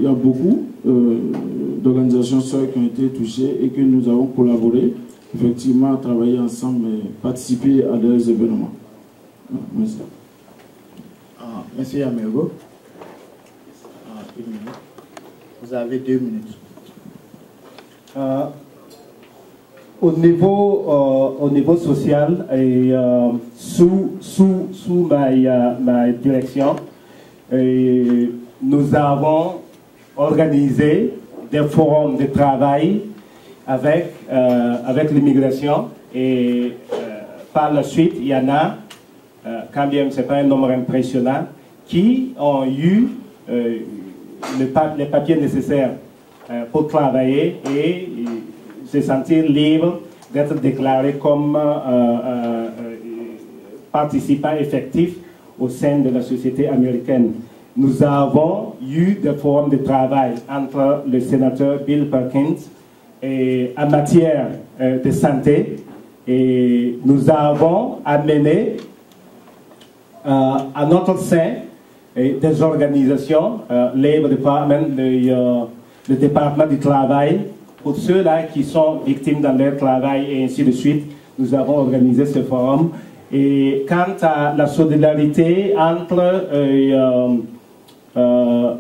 y a beaucoup d'organisations sœurs qui ont été touchées et que nous avons collaboré, effectivement, travailler ensemble et participer à des événements. Merci. Monsieur Yamergo, une minute. Vous avez 2 minutes. Au niveau social et sous ma direction, nous avons organisé des forums de travail avec l'immigration et par la suite, il y en a, quand bien ce n'est pas un nombre impressionnant, qui ont eu les papiers nécessaires pour travailler et se sentir libre d'être déclaré comme participant effectif au sein de la société américaine. Nous avons eu des forums de travail entre le sénateur Bill Perkins et en matière de santé, et nous avons amené à notre sein des organisations, Labor Department, le département du travail, pour ceux-là qui sont victimes dans leur travail et ainsi de suite. Nous avons organisé ce forum. Et quant à la solidarité entre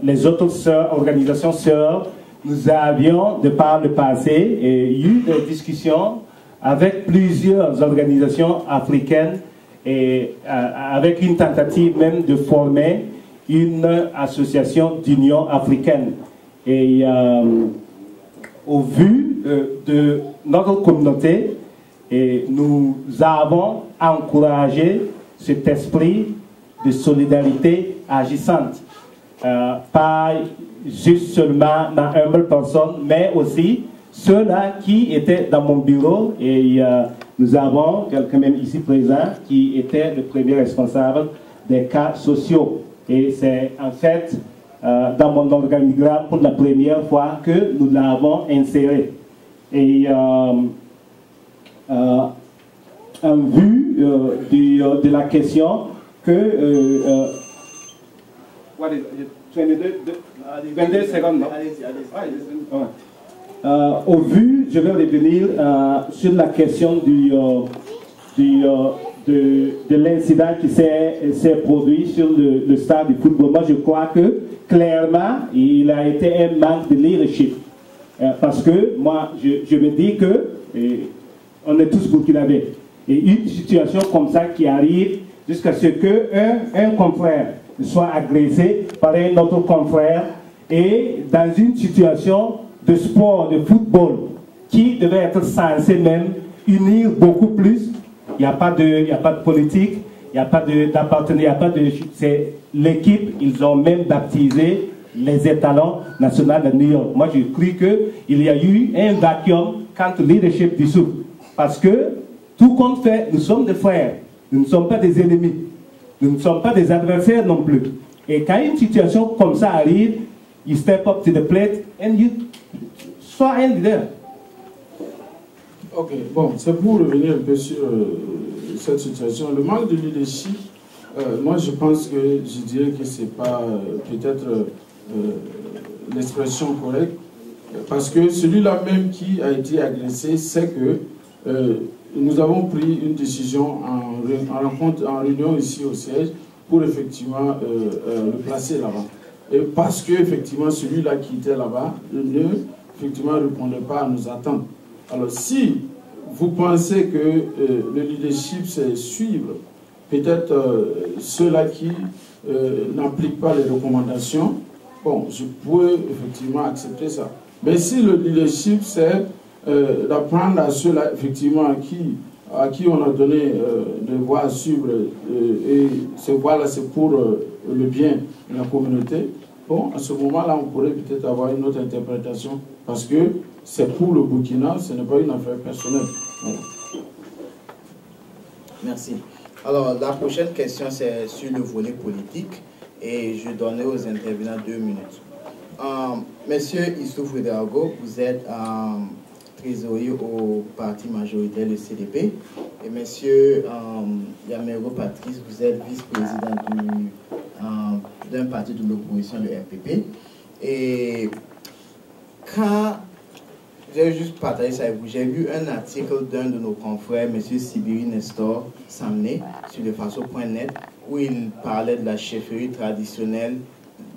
les autres organisations sœurs, nous avions, de par le passé, eu des discussions avec plusieurs organisations africaines et avec une tentative même de former une association d'union africaine. Et au vu de notre communauté, nous avons encouragé cet esprit de solidarité agissante. Pas juste seulement ma humble personne, mais aussi ceux-là qui étaient dans mon bureau, et nous avons quelqu'un même ici présent qui était le premier responsable des cas sociaux. Et c'est en fait dans mon organigramme pour la première fois que nous l'avons inséré. Et en vue de la question que... 22 secondes, non? Au vu, je vais revenir sur la question de l'incident qui s'est produit sur le stade du football. Moi, je crois que clairement, il a été un manque de leadership. Parce que moi, je me dis que on est tous burkinabés. Et une situation comme ça qui arrive jusqu'à ce qu'un confrère soit agressé par un autre confrère, et dans une situation de sport, de football, qui devait être censé même unir beaucoup plus. Il n'y a pas de politique, il n'y a pas d'appartenance, il n'y a pas de... C'est l'équipe, ils ont même baptisé les étalons nationaux de New York. Moi, j'ai cru qu'il y a eu un vacuum quant au leadership du Souk. Parce que, tout compte fait, nous sommes des frères, nous ne sommes pas des ennemis, nous ne sommes pas des adversaires non plus. Et quand une situation comme ça arrive, you step up to the plate and you sois un leader. Ok, bon, c'est pour revenir un peu sur cette situation. Le manque de leadership, moi je pense que je dirais que ce n'est pas peut-être l'expression correcte, parce que celui-là même qui a été agressé sait que nous avons pris une décision en réunion ici au siège pour effectivement le placer là-bas. Et parce que effectivement celui-là qui était là-bas ne effectivement répondait pas à nos attentes. Alors si vous pensez que le leadership c'est suivre peut-être ceux-là qui n'appliquent pas les recommandations, bon, je pourrais effectivement accepter ça. Mais si le leadership c'est d'apprendre à ceux-là effectivement à qui on a donné des voies à suivre, et ces voies-là c'est pour le bien de la communauté, bon, à ce moment-là on pourrait peut-être avoir une autre interprétation, parce que c'est pour le Burkina, ce n'est pas une affaire personnelle. Voilà. Merci. Alors, la prochaine question, c'est sur le volet politique, et je donnerai aux intervenants 2 minutes. Monsieur Issoufou Ouedraogo, vous êtes trésorier au parti majoritaire, le CDP, et monsieur Yamergo Patrice, vous êtes vice-président d'un parti de l'opposition, le RPP. Et quand j'ai juste partagé ça avec vous, j'ai lu un article d'un de nos confrères, M. Sibiri Nestor Samné, sur lefaso.net, où il parlait de la chefferie traditionnelle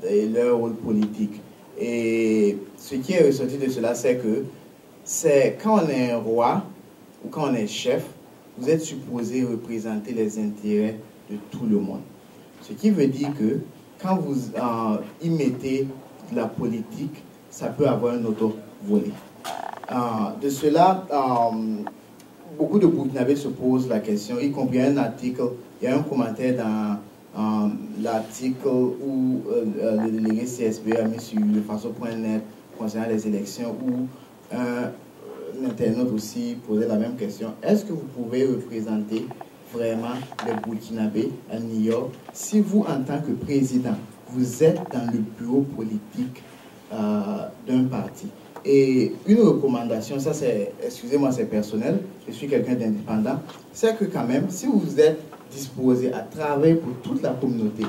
et leur rôle politique. Et ce qui est ressorti de cela, c'est que quand on est un roi ou quand on est chef, vous êtes supposé représenter les intérêts de tout le monde. Ce qui veut dire que quand vous y mettez de la politique, ça peut avoir un autre volet. De cela, beaucoup de Burkinabés se posent la question, y compris un article, il y a un commentaire dans l'article où le délégué CSB a mis sur lefaso.net concernant les élections, où un internaute aussi posait la même question. Est-ce que vous pouvez représenter vraiment les Burkinabés à New York si vous, en tant que président, vous êtes dans le bureau politique d'un parti? Et une recommandation, ça c'est, excusez-moi, c'est personnel, je suis quelqu'un d'indépendant, c'est que quand même, si vous êtes disposé à travailler pour toute la communauté,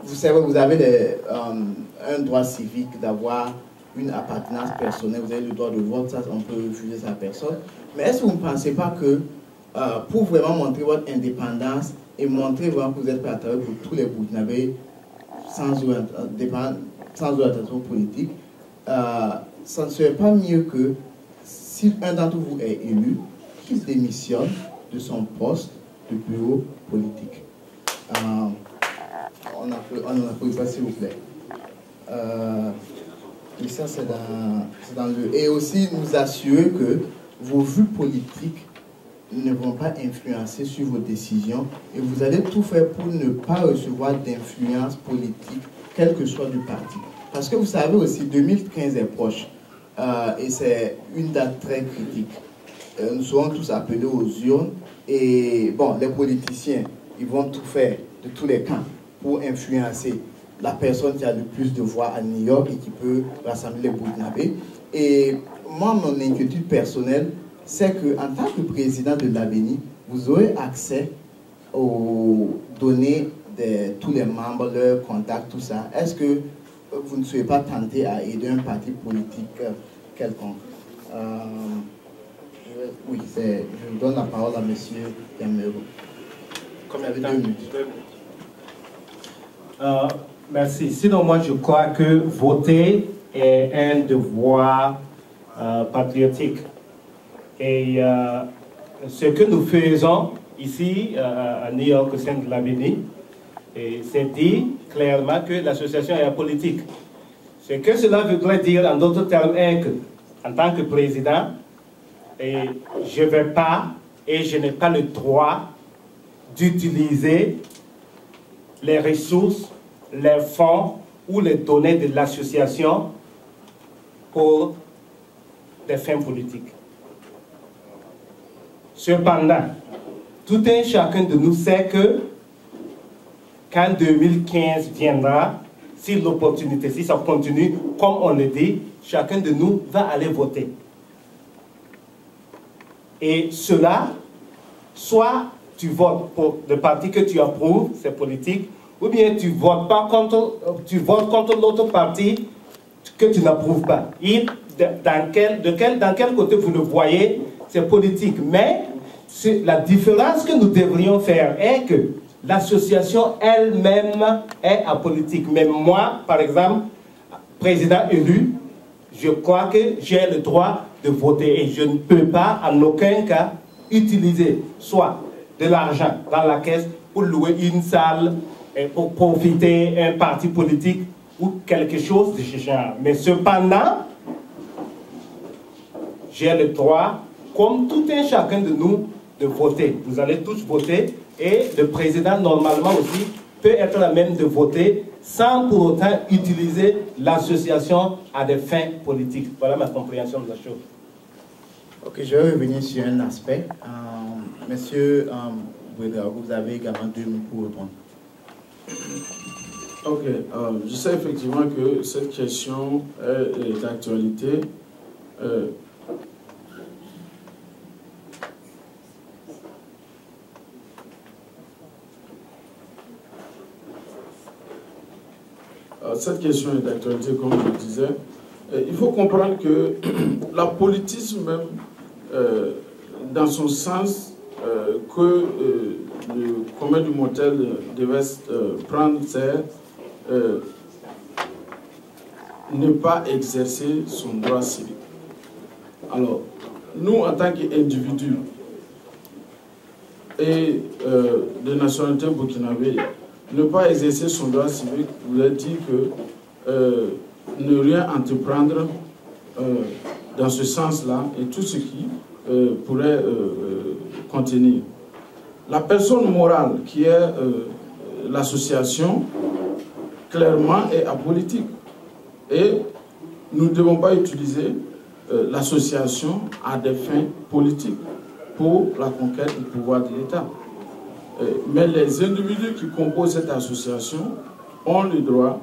vous savez, vous avez un droit civique d'avoir une appartenance personnelle, vous avez le droit de vote, ça on peut refuser sa personne. Mais est-ce que vous ne pensez pas que pour vraiment montrer votre indépendance et montrer vraiment que vous êtes prêt à travailler pour tous les Burkinabés sans orientation politique, ça ne serait pas mieux que si un d'entre vous est élu, qu'il démissionne de son poste de bureau politique? On n'en a pas, s'il vous plaît. Et ça, c'est dans le... Et aussi nous assurer que vos vues politiques ne vont pas influencer sur vos décisions et vous allez tout faire pour ne pas recevoir d'influence politique, quel que soit du parti. Parce que vous savez aussi, 2015 est proche et c'est une date très critique. Nous serons tous appelés aux urnes et bon, les politiciens, ils vont tout faire de tous les camps pour influencer la personne qui a le plus de voix à New York et qui peut rassembler les Burkinabés. Et moi, mon inquiétude personnelle, c'est qu'en tant que président de l'AVENI, vous aurez accès aux données de tous les membres, leurs contacts, tout ça. Est-ce que vous ne serez pas tenté à aider un parti politique quelconque? Oui, je donne la parole à M. Yamero. Comme il y avait 2 minutes. Merci. Sinon, moi, je crois que voter est un devoir patriotique. Et ce que nous faisons ici à New York au sein de l'AVENI, c'est dit clairement que l'association est apolitique. Ce que cela voudrait dire en d'autres termes est que, en tant que président, je ne vais pas et je n'ai pas le droit d'utiliser les ressources, les fonds ou les données de l'association pour des fins politiques. Cependant, tout un chacun de nous sait que quand 2015 viendra, si l'opportunité, si ça continue, comme on le dit, chacun de nous va aller voter. Et cela, soit tu votes pour le parti que tu approuves, c'est politique, ou bien tu votes contre l'autre parti que tu n'approuves pas. Et dans quel côté vous le voyez, c'est politique. Mais la différence que nous devrions faire est que l'association elle-même est apolitique. Même moi, par exemple, président élu, je crois que j'ai le droit de voter et je ne peux pas en aucun cas utiliser soit de l'argent dans la caisse pour louer une salle, pour profiter un parti politique ou quelque chose de ce genre. Mais cependant, j'ai le droit, comme tout un chacun de nous, de voter. Vous allez tous voter et le président, normalement aussi, peut être à même de voter sans pour autant utiliser l'association à des fins politiques. Voilà ma compréhension de la chose. Ok, je vais revenir sur un aspect. Monsieur Ouédraogo, vous avez également 2 minutes pour répondre. Ok, je sais effectivement que cette question est d'actualité. cette question est d'actualité, comme je le disais. Il faut comprendre que la politisme même, dans son sens que le commun du mortel devait prendre, c'est ne pas exercer son droit civique. Alors, nous, en tant qu'individus et de nationalité burkinabé, ne pas exercer son droit civique voulait dire que ne rien entreprendre dans ce sens-là et tout ce qui pourrait contenir. La personne morale qui est l'association, clairement est apolitique. Et nous ne devons pas utiliser l'association à des fins politiques pour la conquête du pouvoir de l'État. Mais les individus qui composent cette association ont le droit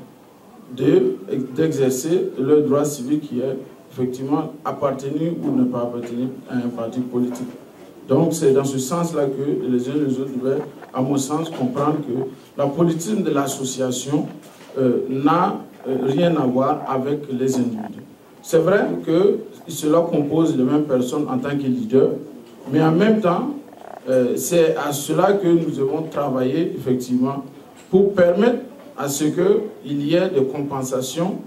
d'exercer leur droit civique qui est effectivement appartenir ou ne pas appartenir à un parti politique. Donc c'est dans ce sens-là que les uns et les autres devaient, à mon sens, comprendre que la politique de l'association n'a rien à voir avec les individus. C'est vrai que cela compose les mêmes personnes en tant que leader, mais en même temps, c'est à cela que nous devons travailler effectivement pour permettre à ce qu'il y ait des compensations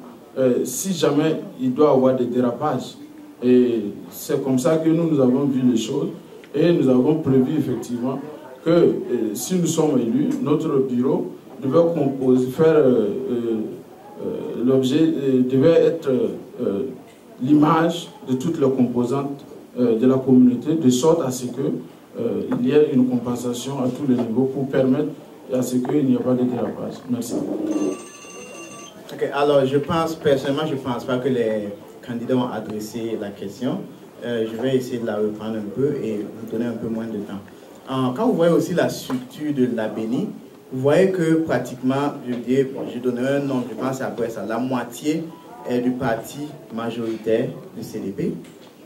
si jamais il doit y avoir des dérapages. Et c'est comme ça que nous avons vu les choses et nous avons prévu effectivement que si nous sommes élus, notre bureau devait faire l'objet, devait être l'image de toutes les composantes de la communauté, de sorte à ce qu'il y ait une compensation à tous les niveaux pour permettre à ce qu'il n'y ait pas de dérapage. Merci. Okay, alors, personnellement, je ne pense pas que les candidats ont adressé la question. Je vais essayer de la reprendre un peu et vous donner un peu moins de temps. Quand vous voyez aussi la structure de l'ABENI, vous voyez que pratiquement, je donnerai un nom, je pense après ça, la moitié est du parti majoritaire du CDP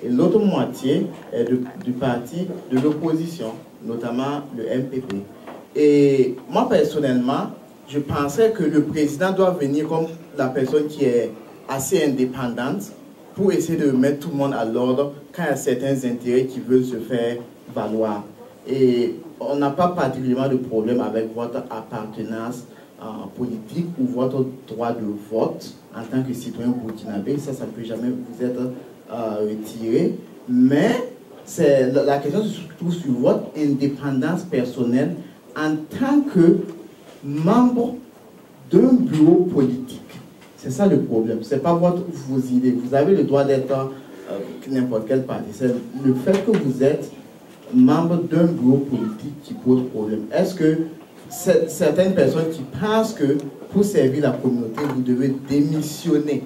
et l'autre moitié est du parti de l'opposition, notamment le MPP. Et moi, personnellement, je pensais que le président doit venir comme la personne qui est assez indépendante pour essayer de mettre tout le monde à l'ordre quand il y a certains intérêts qui veulent se faire valoir. Et on n'a pas particulièrement de problème avec votre appartenance politique ou votre droit de vote en tant que citoyen burkinabé. Ça ne peut jamais vous être retiré. Mais la question se trouve sur votre indépendance personnelle en tant que membre d'un bureau politique. C'est ça le problème. Ce n'est pas vos idées. Vous avez le droit d'être n'importe quel parti. C'est le fait que vous êtes membre d'un bureau politique qui pose problème. Est-ce que certaines personnes qui pensent que pour servir la communauté, vous devez démissionner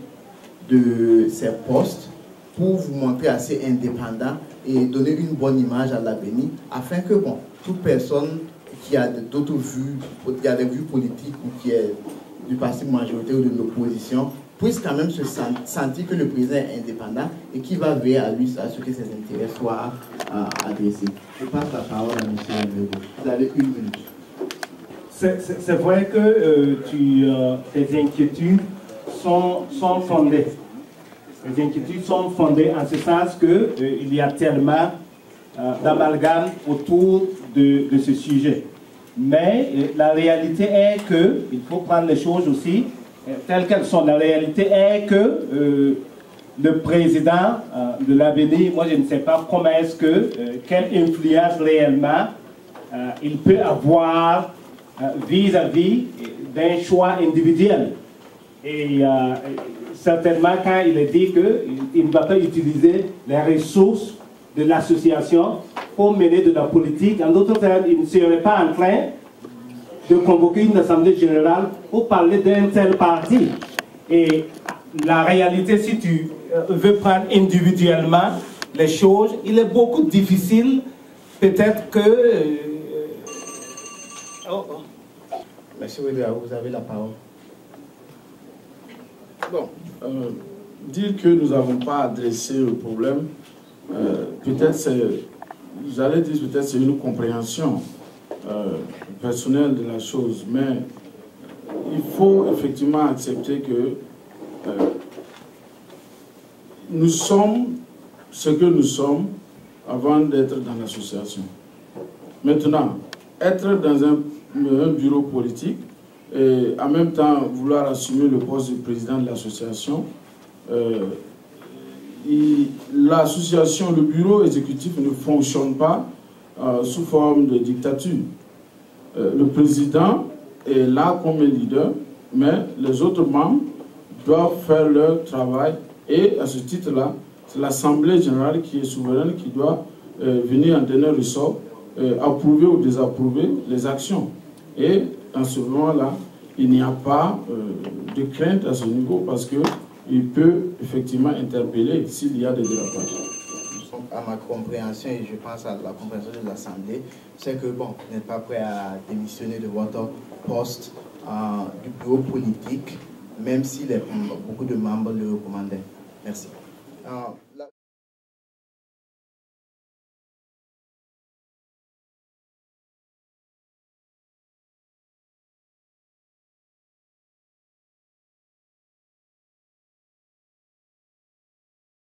de ces postes pour vous montrer assez indépendant et donner une bonne image à l'ABENI afin que, bon, toute personne qui a d'autres vues, qui a des vues politiques ou qui est du parti majoritaire ou de l'opposition, puisse quand même se sentir que le président est indépendant et qui va veiller à lui, à ce que ses intérêts soient adressés. Je passe la parole à M. Mbego. Vous avez 1 minute. C'est vrai que tes inquiétudes sont fondées. Les inquiétudes sont fondées en ce sens qu'il y a tellement d'amalgame autour de ce sujet. Mais la réalité est qu'il faut prendre les choses aussi telles qu'elles sont. La réalité est que le président de l'ABENI, moi je ne sais pas comment quelle influence réellement il peut avoir vis-à-vis d'un choix individuel. Et certainement quand il est dit qu'il ne va pas utiliser les ressources de l'association pour mener de la politique. En d'autres termes, il ne serait pas en train de convoquer une assemblée générale pour parler d'un tel parti. Et la réalité, si tu veux prendre individuellement les choses, il est beaucoup difficile, peut-être que... Monsieur Ouédraogo, vous avez la parole. Bon, dire que nous n'avons pas adressé le problème, peut-être c'est, j'allais dire peut-être c'est une compréhension personnelle de la chose, mais il faut effectivement accepter que nous sommes ce que nous sommes avant d'être dans l'association. Maintenant, être dans un bureau politique et en même temps vouloir assumer le poste de président de l'association, l'association, le bureau exécutif ne fonctionne pas sous forme de dictature. Le président est là comme un leader, mais les autres membres doivent faire leur travail et à ce titre-là, c'est l'Assemblée générale qui est souveraine qui doit venir en dernier ressort, approuver ou désapprouver les actions. Et en ce moment-là, il n'y a pas de crainte à ce niveau parce qu'il peut effectivement interpeller s'il y a des dérapages. À ma compréhension, et je pense à la compréhension de l'Assemblée, c'est que bon, vous n'êtes pas prêt à démissionner de votre poste du bureau politique, même si beaucoup de membres le recommandaient. Merci.